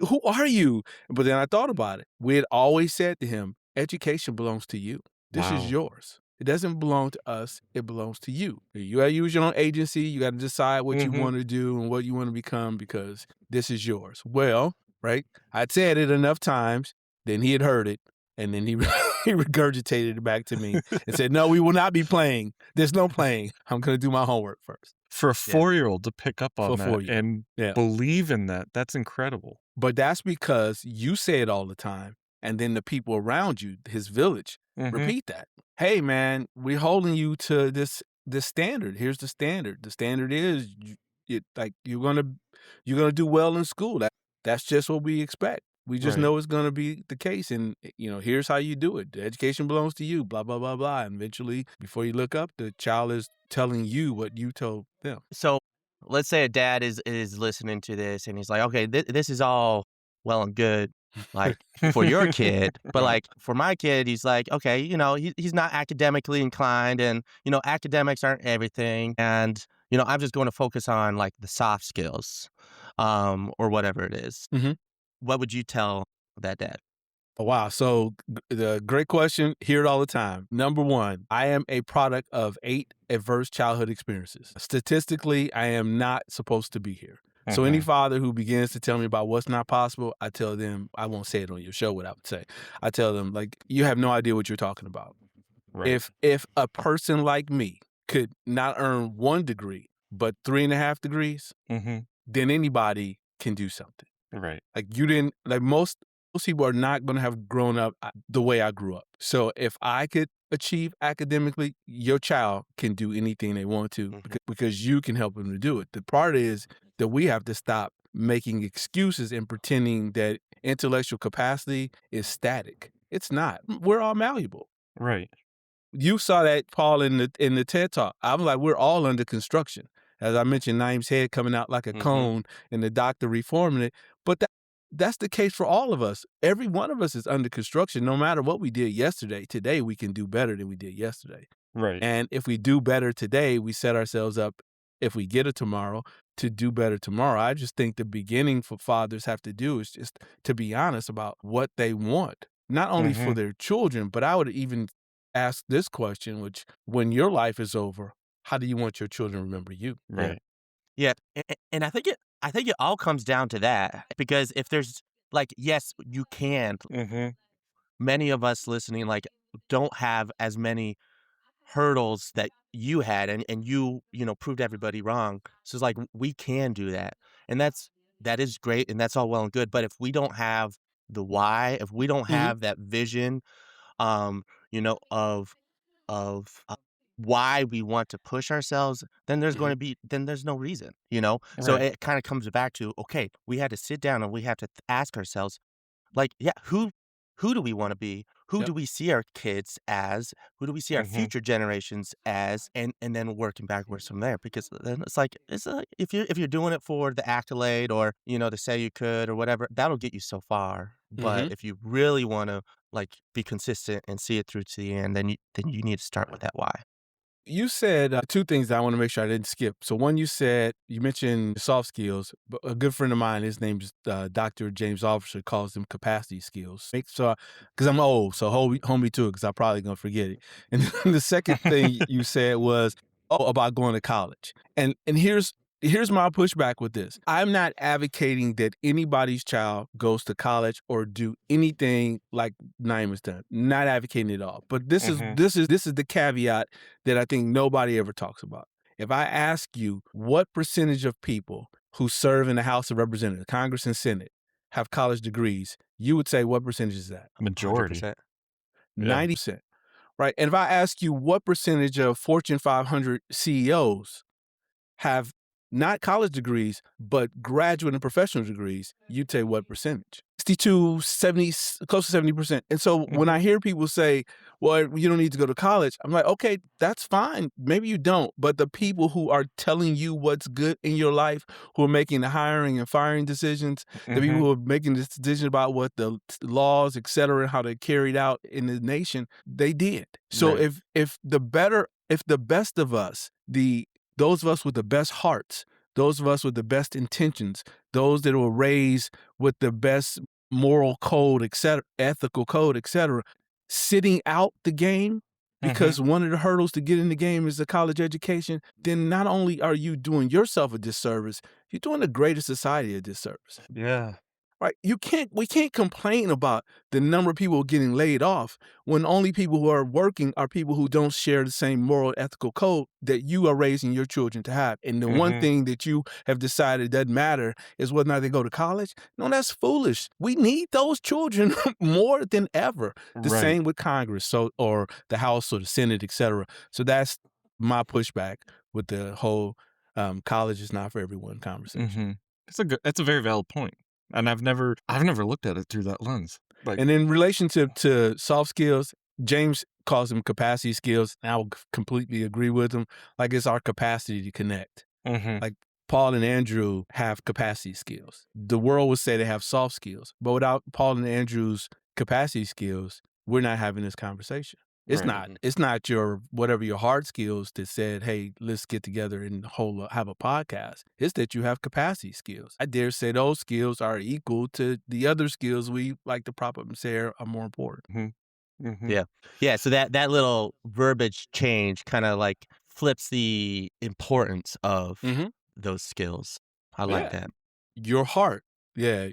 B: who are you? But then I thought about it. We had always said to him, education belongs to you. This is
C: Wow.
B: yours. It doesn't belong to us. It belongs to you. You got to use your own agency. You got to decide what you
C: Mhm.
B: want to do and what you want to become, because this is yours. Well, right? I'd said it enough times. Then he had heard it. And then he he regurgitated it back to me and said, "No, we will not be playing. There's no playing. I'm going to do my homework first."
C: For a
A: Yeah.
C: 4-year-old to pick up
B: For
C: on
B: a
C: that
B: 4-year-old.
C: and
B: Yeah.
C: believe in that, that's incredible.
B: But that's because you say it all the time, and then the people around you, his village,
C: Mhm.
B: repeat that. Hey, man, we're holding you to this standard. Here's the standard. The standard is you're gonna do well in school. That's just what we expect. We just
C: Right.
B: know it's gonna be the case, and here's how you do it. The education belongs to you. Blah blah blah blah. And eventually, before you look up, the child is telling you what you told them.
A: So let's say a dad is listening to this and he's like, okay, this is all well and good, like for your kid, but
C: Right.
A: like for my kid, he's like, okay, he's not academically inclined, and academics aren't everything, and I'm just going to focus on like the soft skills, or whatever it is.
B: Mhm.
A: What would you tell that dad?
B: Oh, wow. So the great question. Hear it all the time. Number one, I am a product of 8 adverse childhood experiences. Statistically, I am not supposed to be here. So any
C: Mhm.
B: father who begins to tell me about what's not possible, I tell them, I won't say it on your show what I would say. I tell them, like, you have no idea what you're talking about.
C: Right.
B: If a person like me could not earn 1 degree, but 3.5 degrees,
C: Mhm.
B: then anybody can do something.
C: Right.
B: Like you didn't like most people are not going to have grown up the way I grew up. So if I could achieve academically, your child can do anything they want to
A: Mhm.
B: because you can help them to do it. The part is that we have to stop making excuses and pretending that intellectual capacity is static. It's not. We're all malleable.
C: Right.
B: You saw that, Paul, in the TED Talk. I'm like, we're all under construction. As I mentioned, Naeem's head coming out like a
A: Mhm.
B: cone and the doctor reforming it. But that's the case for all of us. Every one of us is under construction. No matter what we did yesterday, today we can do better than we did yesterday.
C: Right.
B: And if we do better today, we set ourselves up, if we get a tomorrow, to do better tomorrow. I just think the beginning for fathers have to do is just to be honest about what they want, not only for
C: Mhm.
B: their children, but I would even ask this question, which when your life is over, how do you want your children to remember you?
C: Right.
A: Yeah, and I think it all comes down to that, because if there's like, yes, you can.
C: Mhm.
A: Many of us listening, like, don't have as many hurdles that you had, and proved everybody wrong. So it's like we can do that. And that is great, and that's all well and good. But if we don't have the why, if we don't
B: Mhm.
A: have that vision, um, of why we want to push ourselves, then
B: Mhm.
A: there's no reason. So
C: Right.
A: it kind of comes back to, okay, we had to sit down and we have to ask ourselves, like, yeah, who do we wanna be? Who
B: Yep.
A: do we see our kids as? Who do we see our
C: Mhm.
A: future generations as? And then working backwards from there, because then it's like if you're doing it for the accolade, or, to say you could or whatever, that'll get you so far. But
B: Mhm.
A: if you really wanna, like, be consistent and see it through to the end, then you need to start with that why.
B: You said 2 things that I want to make sure I didn't skip. So one, you mentioned soft skills, but a good friend of mine, his name's Dr. James Officer, calls them capacity skills. Make sure, because I'm old, so hold me to it, because I'm probably gonna forget it. And then the second thing you said was about going to college. And here's my pushback with this. I'm not advocating that anybody's child goes to college or do anything like Naeem has done. Not advocating at all. But this is
C: Mhm.
B: this is the caveat that I think nobody ever talks about. If I ask you what percentage of people who serve in the House of Representatives, Congress and Senate have college degrees, you would say what percentage is that?
C: Majority.
A: 100%.
C: Yeah.
B: 90%, right? And if I ask you what percentage of Fortune 500 CEOs have not college degrees, but graduate and professional degrees, you tell what percentage? 62, 70, close to 70%. And so when
C: Mhm.
B: I hear people say, well, you don't need to go to college, I'm like, okay, that's fine. Maybe you don't. But the people who are telling you what's good in your life, who are making the hiring and firing decisions, the people
C: Mhm.
B: who are making this decision about what the laws, et cetera, how they're carried out in the nation, they did. So
C: Right.
B: if the best of us, those of us with the best hearts, those of us with the best intentions, those that were raised with the best moral code, et cetera, ethical code, et cetera, sitting out the game
C: Mhm.
B: because one of the hurdles to get in the game is a college education, then not only are you doing yourself a disservice, you're doing the greater society a disservice.
C: Yeah.
B: Right? We can't complain about the number of people getting laid off when only people who are working are people who don't share the same moral ethical code that you are raising your children to have. And the one
C: Mhm.
B: thing that you have decided doesn't matter is whether or not they go to college. No, that's foolish. We need those children more than ever. The
C: Right.
B: same with Congress, so or the House or the Senate, etc. So that's my pushback with the whole college is not for everyone conversation.
C: Mhm. It's a very valid point, and I've never looked at it through that lens. Like
B: And in relation to soft skills, James calls them capacity skills. And I will completely agree with him. Like it's our capacity to connect.
C: mhm.
B: Like Paul and Andrew have capacity skills. The world would say they have soft skills, but without Paul and Andrew's capacity skills, we're not having this conversation. It's
C: Right.
B: not. It's not your whatever your hard skills that said, "Hey, let's get together and have a podcast." It's that you have capacity skills. I dare say those skills are equal to the other skills we like to prop up and say are more important.
C: Mhm. Mhm.
A: Yeah. Yeah, so that little verbiage change kinda, like, flips the importance of
B: Mhm.
A: those skills. I like
B: Yeah.
A: that.
B: Your heart. Yeah,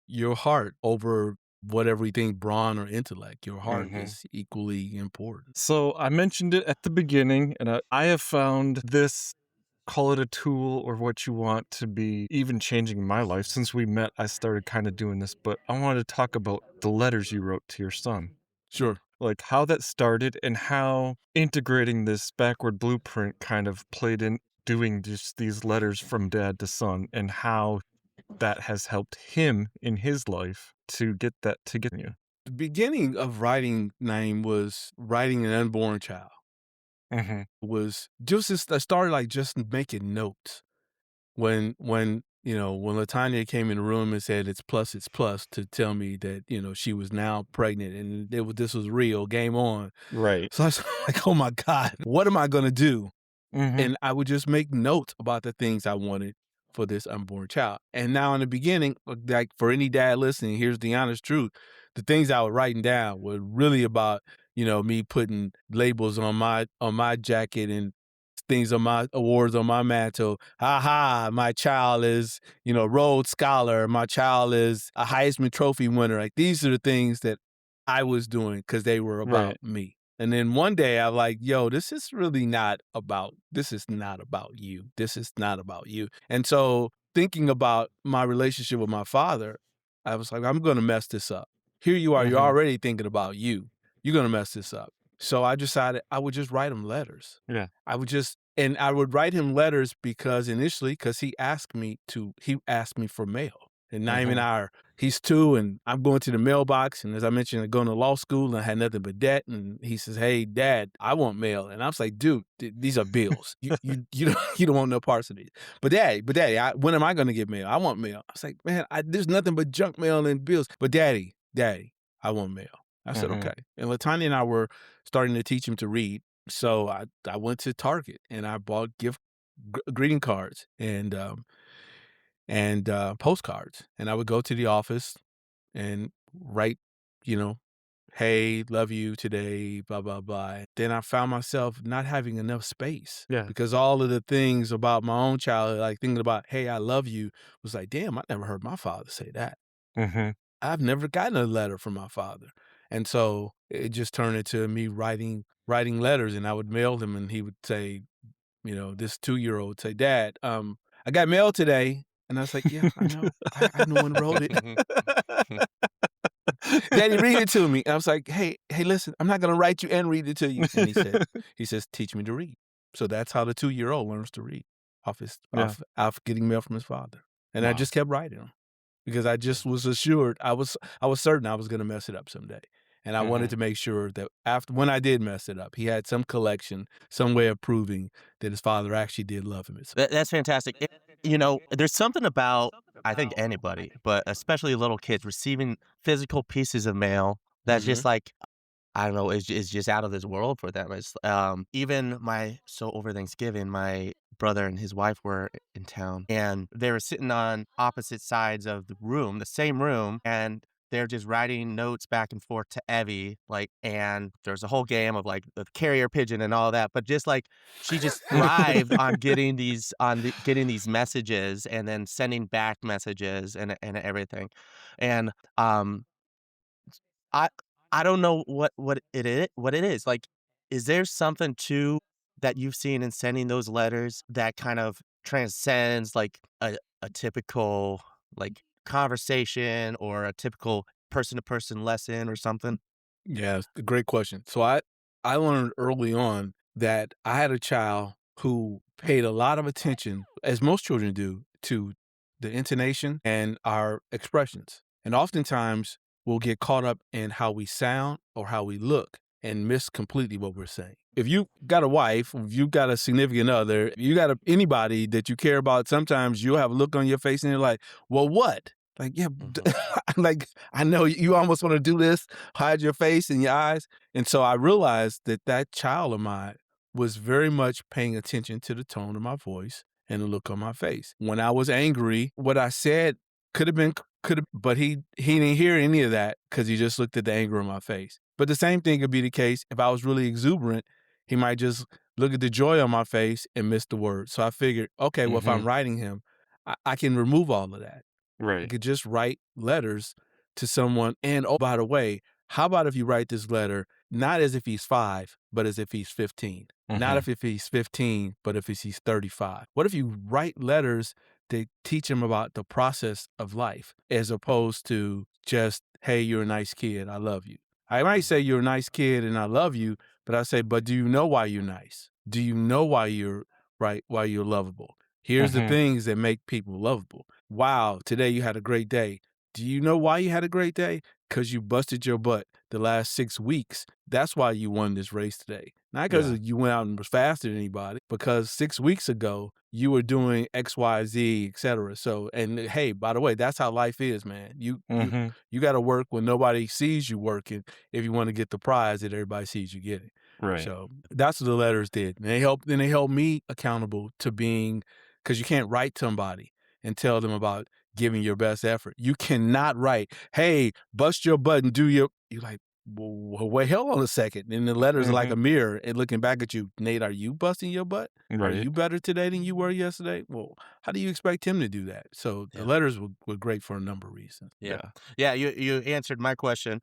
B: your heart over whatever you think brawn or intellect. Your heart
C: Mhm.
B: is equally important.
C: So I mentioned it at the beginning, and I have found this, call it a tool or what you want, to be even changing my life. Since we met, I started kind of doing this, but I wanted to talk about the letters you wrote to your son.
B: Sure.
C: Like how that started and how integrating this backward blueprint kind of played in doing just these letters from dad to son and how that has helped him in his life to get that to get you.
B: The beginning of writing name was writing an unborn child.
C: Mhm.
B: Was just I started like just making notes when when Latanya came in the room and said it's plus to tell me that she was now pregnant and this was real game on.
C: Right.
B: So I was like, oh my god, what am I gonna do?
C: Mhm.
B: And I would just make notes about the things I wanted for this unborn child. And now in the beginning, like for any dad listening, here's the honest truth. The things I was writing down were really about, me putting labels on my jacket and things on my awards on my mantle. Ha ha, my child is, Rhodes Scholar. My child is a Heisman Trophy winner. Like these are the things that I was doing because they were about
C: Right.
B: me. And then one day I'm like, yo, this is not about you. This is not about you. And so thinking about my relationship with my father, I was like, I'm going to mess this up. Here you are. You're
C: Mhm.
B: already thinking about you. You're going to mess this up. So I decided I would just write him letters.
C: Yeah.
B: And I would write him letters because he asked me for mail. And Naim and
C: Mhm.
B: he's 2 and I'm going to the mailbox. And as I mentioned, I'm going to law school and I had nothing but debt. And he says, hey, dad, I want mail. And I was like, dude, these are bills. You don't want no parts of these. But daddy, when am I going to get mail? I want mail. I was like, man, there's nothing but junk mail and bills. But daddy, I want mail. I said,
C: Mhm.
B: okay. And Latanya and I were starting to teach him to read. So I went to Target and I bought greeting cards and postcards, and I would go to the office and write, you know, "Hey, love you today," blah blah blah. Then I found myself not having enough space
C: Yeah.
B: because all of the things about my own childhood, like thinking about "Hey, I love you," was like, damn, I never heard my father say that.
C: Mhm.
B: I've never gotten a letter from my father. And so it just turned into me writing letters and I would mail them and he would say, this 2-year-old would say, Dad, I got mail today. And I was like, yeah, I know. I know one wrote it.
A: Mhm.
B: Daddy, read it to me. And I was like, hey, listen, I'm not gonna write you and read it to you. And he says, teach me to read. So that's how the 2-year-old learns to read
C: Yeah.
B: off getting mail from his father. And I
C: Wow.
B: just kept writing them because I just was assured I was certain I was going to mess it up someday. And I wanted
C: Mhm.
B: to make sure that after when I did mess it up, he had some collection, some way of proving that his father actually did love him.
A: That's fantastic. There's something about, I think anybody, but especially little kids receiving physical pieces of mail that's
B: Mm-hmm.
A: just like, I don't know, is just out of this world for them. Even over Thanksgiving, my brother and his wife were in town, and they were sitting on opposite sides of the room, the same room, and they're just writing notes back and forth to Evie, like, and there's a whole game of, like, the carrier pigeon and all that, but just, like, she just thrived on getting these messages and then sending back messages and everything, and, I I don't know what it is, like, is there something too that you've seen in sending those letters that kind of transcends, like, a typical, like, conversation or a typical person-to-person lesson or something?
B: Yeah, it's a great question. So I learned early on that I had a child who paid a lot of attention, as most children do, to the intonation and our expressions. And oftentimes we'll get caught up in how we sound or how we look and miss completely what we're saying. If you got a wife, if you got a significant other, if you got anybody that you care about, sometimes you'll have a look on your face and you're like, well, what? Like, yeah,
A: Mhm,
B: like, I know you almost want to do this, hide your face and your eyes. And so I realized that that child of mine was very much paying attention to the tone of my voice and the look on my face. When I was angry, what I said could have, but he didn't hear any of that because he just looked at the anger on my face. But the same thing could be the case if I was really exuberant. He might just look at the joy on my face and miss the word. So I figured, okay, well, if I'm
C: Mhm.
B: writing him, I can remove all of that. I
C: Right.
B: could just write letters to someone. And oh, by the way, how about if you write this letter not as if he's 5, but as if he's 15? Not
C: Mhm.
B: if he's 15, but if he's 35. What if you write letters that teach him about the process of life as opposed to just, hey, you're a nice kid. I love you. I might say
A: mhm,
B: you're a nice kid and I love you, but I say, but do you know why you're nice? Do you know why you're right? Why you're lovable? Here's the
C: Mhm.
B: things that make people lovable. Wow, today you had a great day. Do you know why you had a great day? Because you busted your butt the last 6 weeks. That's why you won this race today. Not because
C: Yeah.
B: you went out and was faster than anybody, because 6 weeks ago you were doing X, Y, Z, etc. So, and hey, by the way, that's how life is, man.
C: Mhm.
B: You got to work when nobody sees you working if you want to get the prize that everybody sees you getting.
C: Right.
B: So that's what the letters did. And they helped me accountable to being, because you can't write somebody and tell them about giving your best effort. You cannot write, "Hey, bust your butt and do your." You're like, well, wait, hold on a second. And the letters are like a
C: Mhm.
B: mirror and looking back at you. Nate, are you busting your butt? Are
C: Right.
B: you better today than you were yesterday? Well, how do you expect him to do that? So the
A: yeah.
B: letters were great for a number of reasons.
A: Yeah.
C: Yeah.
A: Yeah, you answered my question,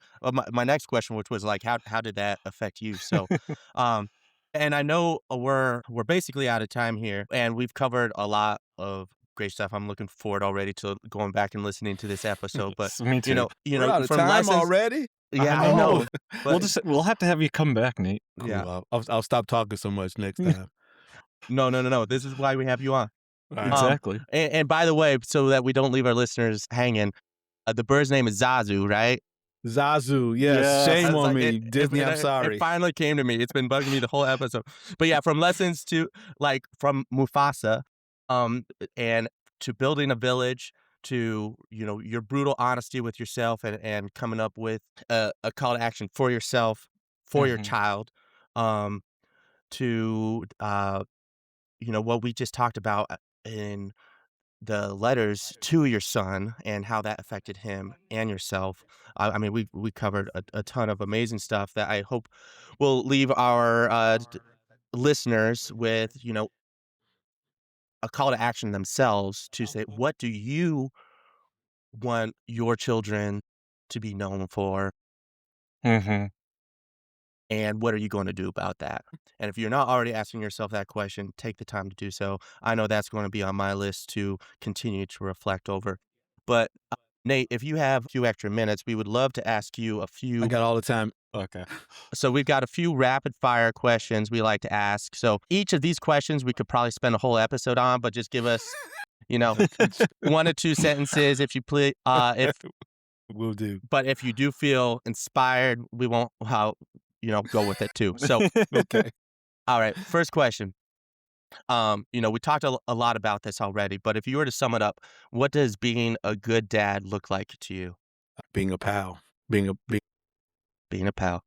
A: my next question, which was like, how did that affect you? So, um, and I know we're basically out of time here, and we've covered a lot of great stuff. I'm looking forward already to going back and listening to this episode. But
C: Me too.
B: We're out of
A: from
B: time
A: lessons,
B: already.
C: I
A: yeah, I
C: know.
B: Oh,
A: know, but
C: We'll have to have you come back, Nate.
A: yeah,
B: cool. I'll stop talking so much next time.
A: no, no, no, no. This is why we have you on.
B: All right.
C: Exactly.
A: And by the way, so that we don't leave our listeners hanging, the bird's name is Zazu, right?
B: Zazu, yes.
A: I
B: Shame
C: Yes.
A: was
B: on
A: like,
B: me, Disney. I'm
A: it
B: sorry.
A: finally came to me. It's been bugging me the whole episode. But yeah, from lessons to like from Mufasa, and to building a village, to your brutal honesty with yourself and coming up with a call to action for yourself, for your
C: Mhm.
A: child, um, to what we just talked about in the letters to your son and how that affected him and yourself. I mean, we covered a ton of amazing stuff that I hope will leave our listeners with a call to action themselves to say, what do you want your children to be known for,
C: Mhm.
A: and what are you going to do about that? And if you're not already asking yourself that question, take the time to do so. I know that's going to be on my list to continue to reflect over. But Nate, if you have a few extra minutes, we would love to ask you a
B: I
A: few.
B: got all the time.
C: Okay.
A: So we've got a few rapid fire questions we like to ask. So each of these questions we could probably spend a whole episode on, but just give us, you know, one or two sentences if you please. If
B: Will do.
A: But if you do feel inspired, we won't how go with it too. So
B: Okay.
A: all right, first question. We talked a lot about this already, but if you were to sum it up, what does being a good dad look like to you?
B: Being a pal. Being
A: Being a pal.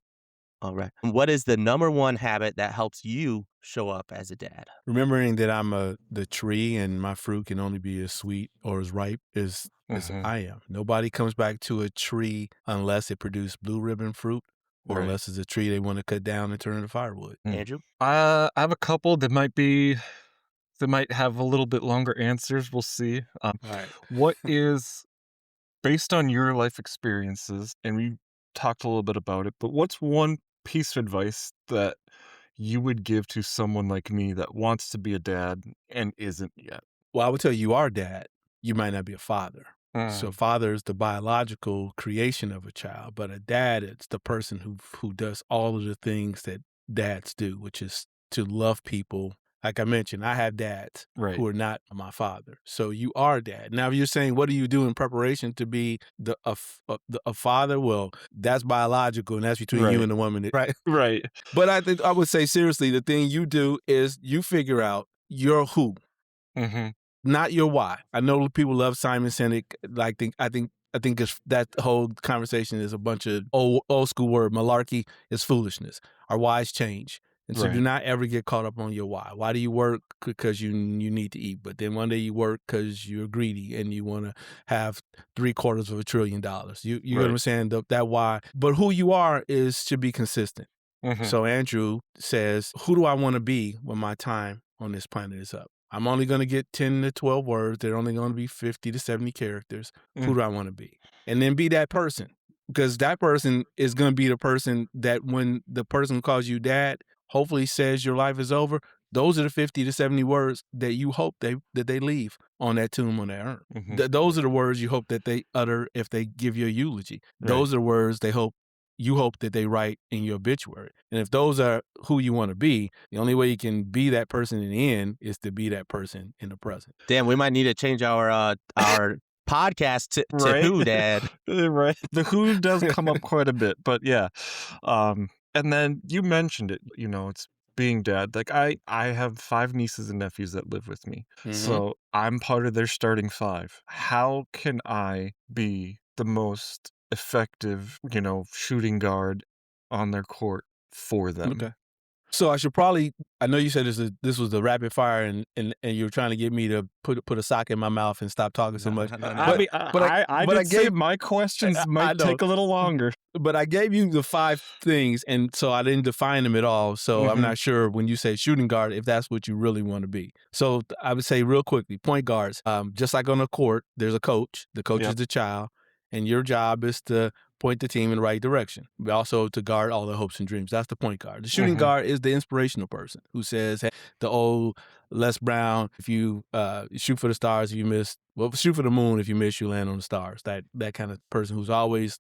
A: All right. What is the number one habit that helps you show up as a dad?
B: remembering that I'm the tree and my fruit can only be as sweet or as ripe as 'cause
C: Mhm.
B: I am. Nobody comes back to a tree unless it produced blue ribbon fruit or
C: Right.
B: unless it's a tree they wanna cut down and turn into firewood.
C: Mm.
A: Andrew?
C: I have a couple that might have a little bit longer answers, we'll see.
B: Alright.
C: What is based on your life experiences, and we talked a little bit about it, but what's one piece of advice that you would give to someone like me that wants to be a dad and isn't yet?
B: Well, I would tell you are dad. You might not be a father. So
C: Mm,
B: father is the biological creation of a child, but a dad is the person who does all of the things that dads do, which is to love people. Like I mentioned, I have dads
C: right,
B: who are not my father. So you are a dad. Now, if you're saying, what do you do in preparation to be a father? Well, that's biological, and that's between you
C: right,
B: and the woman, right?
C: right.
B: But I think I would say seriously, the thing you do is you figure out your who,
C: Mhm,
B: not your why. I know people love Simon Sinek. I think that whole conversation is a bunch of old school word malarkey. Is foolishness. Our whys change, and so do
C: right,
B: not ever get caught up on your why. Why do you work? Because you need to eat, but then one day you work because you're greedy and you want to have $750 billion. You get what I'm
C: right.
B: saying? That why. But who you are is should be consistent.
C: Mhm,
B: So Andrew says, who do I want to be when my time on this planet is up? I'm only going to get 10 to 12 words. They're only going to be 50 to 70 characters. Who
C: mm,
B: do I want to be? And then be that person, because that person is going to be the person that when the person who calls you dad hopefully says your life is over, those are the 50 to 70 words that you hope that they leave on that tomb on that urn.
C: mhm,
B: Those are the words you hope that they utter if they give you a eulogy.
C: right,
B: Those are words you hope that they write in your obituary. And if those are who you want to be, the only way you can be that person in the end is to be that person in the present.
A: Damn, we might need to change our podcast to
C: right,
A: who, Dad?
C: right. The who does come up quite a bit, but yeah. And then you mentioned it, it's being dad. Like I have 5 nieces and nephews that live with me.
B: Mm-hmm.
C: So I'm part of their starting 5. How can I be the most effective, shooting guard on their court for them?
B: Okay. So I should probably. I know you said this was the rapid fire, and you're trying to get me to put a sock in my mouth and stop talking so much.
C: I mean, I
B: But I
C: did say
B: gave.
C: my questions
B: I
C: might
B: know.
C: take a little longer.
B: But I gave you the 5 things, and so I didn't define them at all. So I'm
C: Mhm.
B: not sure when you say shooting guard if that's what you really want to be. So I would say real quickly, point guards. Just like on a court, there's a coach. The coach is
C: Yep.
B: the child, and your job is to point the team in the right direction, but also to guard all their hopes and dreams. That's the point guard. The shooting
C: Mhm.
B: guard is the inspirational person who says, "Hey, the old Les Brown, if you shoot for the stars, if you miss, well, shoot for the moon. If you miss, you land on the stars." That kind of person who's always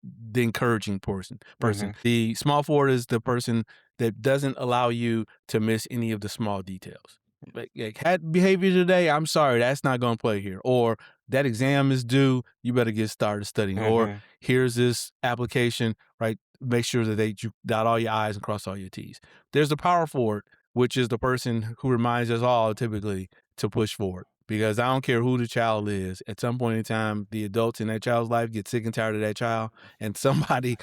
B: the encouraging person.
C: Mhm.
B: The small forward is the person that doesn't allow you to miss any of the small details. Like had behavior today, I'm sorry, that's not going to play here. Or that exam is due, you better get started studying. Or
C: Mhm.
B: here's this application, right? Make sure that you dot all your I's and cross all your T's. There's the power forward, which is the person who reminds us all typically to push forward. Because I don't care who the child is, at some point in time, the adults in that child's life get sick and tired of that child, and somebody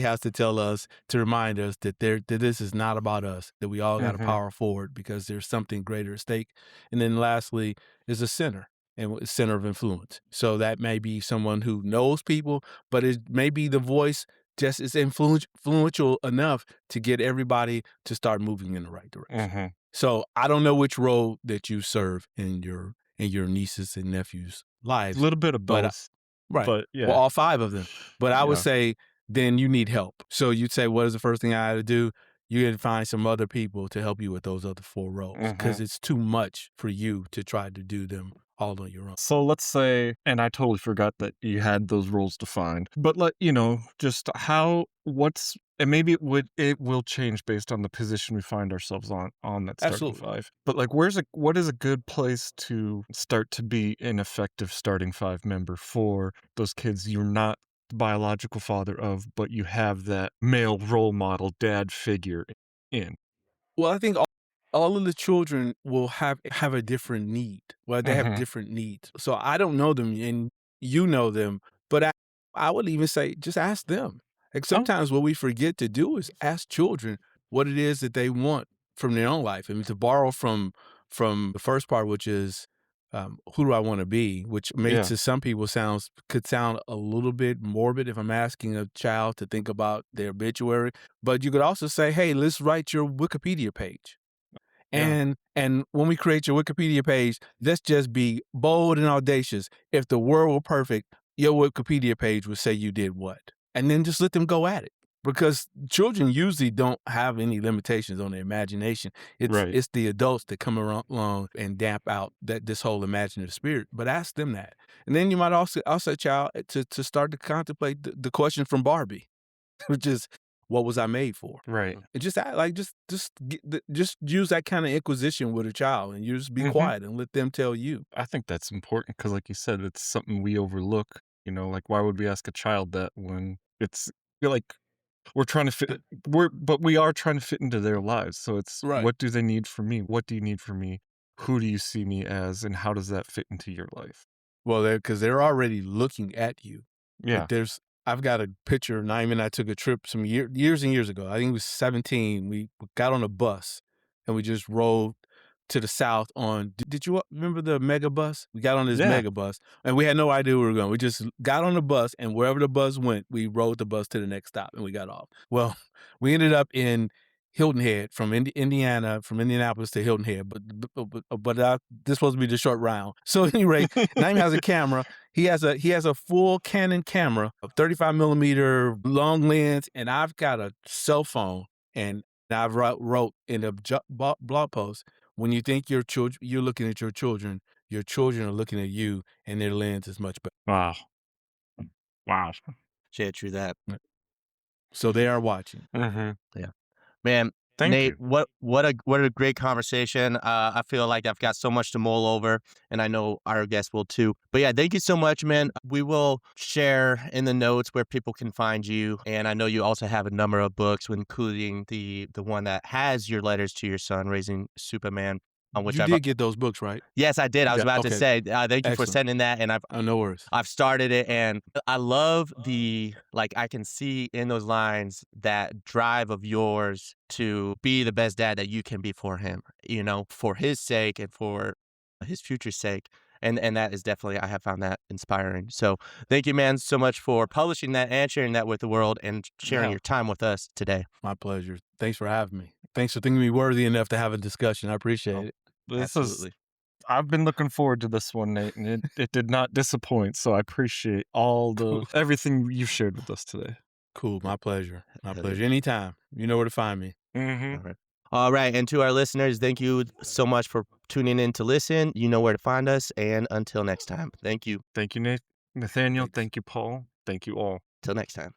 B: has to tell us to remind us that this is not about us, that we all got to
C: Mhm.
B: power forward because there's something greater at stake. And then lastly is a center and center of influence. So that may be someone who knows people, but it may be the voice just is influential enough to get everybody to start moving in the right direction.
C: Mhm.
B: So I don't know which role that you serve in your nieces and nephews'
C: A
B: lives,
C: little bit of
B: but
C: both,
B: right.
C: but
B: Well,
C: yeah.
B: all 5 of them. But I would
C: Yeah.
B: say then you need help. So you'd say, what is the first thing I had to do? You got to find some other people to help you with those other 4 roles because
C: Mhm.
B: it's too much for you to try to do them all on your own.
C: So let's say, and I totally forgot that you had those roles defined, but just and maybe it will change based on the position we find ourselves on that starting
B: Absolutely.
C: 5. But like, what is a good place to start to be an effective starting 5 member for those kids you're not the biological father of, but you have that male role model dad figure in?
B: Well, I think all of the children will have a different need. Well, they have
C: Mhm.
B: different needs. So I don't know them and you know them, but I would even say just ask them. Like
C: Oh,
B: sometimes what we forget to do is ask children what it is that they want from their own life. I mean, to borrow from the first part, which is who do I want to be, which may
C: Yeah.
B: to some people could sound a little bit morbid if I'm asking a child to think about their obituary. But you could also say, hey, let's write your Wikipedia page.
C: Yeah.
B: And when we create your Wikipedia page, let's just be bold and audacious. If the world were perfect, your Wikipedia page would say you did what? And then just let them go at it. Because children usually don't have any limitations on their imagination.
C: Right.
B: It's the adults that come along and damp out this whole imaginative spirit. But ask them that. And then you might also a child to start to contemplate the question from Barbie, which is, what was I made for?
C: Right.
B: And just act like just use that kind of inquisition with a child, and you just be
C: Mhm.
B: quiet and let them tell you.
C: I think that's important because, like you said, it's something we overlook. Like why would we ask a child that when it's feel like we're trying to fit but we are trying to fit into their lives. So it's
B: Right.
C: what do they need from me? What do you need from me? Who do you see me as, and how does that fit into your life?
B: Well, because they're already looking at you.
C: Yeah.
B: Like I've got a picture. Naima and I took a trip some years and years ago. I think it was 17. We got on a bus and we just rode to the south on. Did you remember the mega bus? We got on this
C: Yeah.
B: mega bus and we had no idea where we were going. We just got on the bus, and wherever the bus went, we rode the bus to the next stop and we got off. Well, we ended up in Hilton Head from Indiana, from Indianapolis to Hilton Head, but this supposed to be the short round. So anyway, Naima has a camera. He has a full Canon camera, a 35 millimeter long lens, and I've got a cell phone. And I've wrote in a blog post, when you think you're looking at your children are looking at you, and their lens is much better.
C: Wow. Wow.
A: Yeah, true that.
B: So they are watching.
C: Mhm.
A: Yeah. Man,
C: Thank
A: Nate,
C: you.
A: what a great conversation. I feel like I've got so much to mull over, and I know our guests will too. But yeah, thank you so much, man. We will share in the notes where people can find you, and I know you also have a number of books, including the one that has your letters to your son, Raising Superman, on which
B: You
A: I've
B: did get those books, right?
A: yes, I did. I was
B: Yeah.
A: about to
B: Okay.
A: say, thank you for
B: Excellent.
A: sending that, and
B: Oh, no worries.
A: I've started it, and I love I can see in those lines that drive of yours to be the best dad that you can be for him, for his sake and for his future's sake. And that is definitely, I have found that inspiring. So thank you, man, so much for publishing that and sharing that with the world and sharing
B: Yeah.
A: your time with us today.
B: My pleasure. Thanks for having me. Thanks for thinking me worthy enough to have a discussion. I appreciate
A: Oh,
B: it.
C: This is
A: absolutely.
C: I've been looking forward to this one, Nate, and it did not disappoint. So I appreciate all
B: Cool.
C: everything you shared with us today.
B: Cool. My pleasure. My
A: Hell yeah.
B: pleasure. Anytime. You know where to find me.
C: Mm-hmm.
A: All right. All right. And to our listeners, thank you so much for tuning in to listen. You know where to find us. And until next time, thank you.
C: Thank you, Nate. Nathaniel.
B: Thanks.
C: Thank you, Paul. Thank you all.
A: Till next time.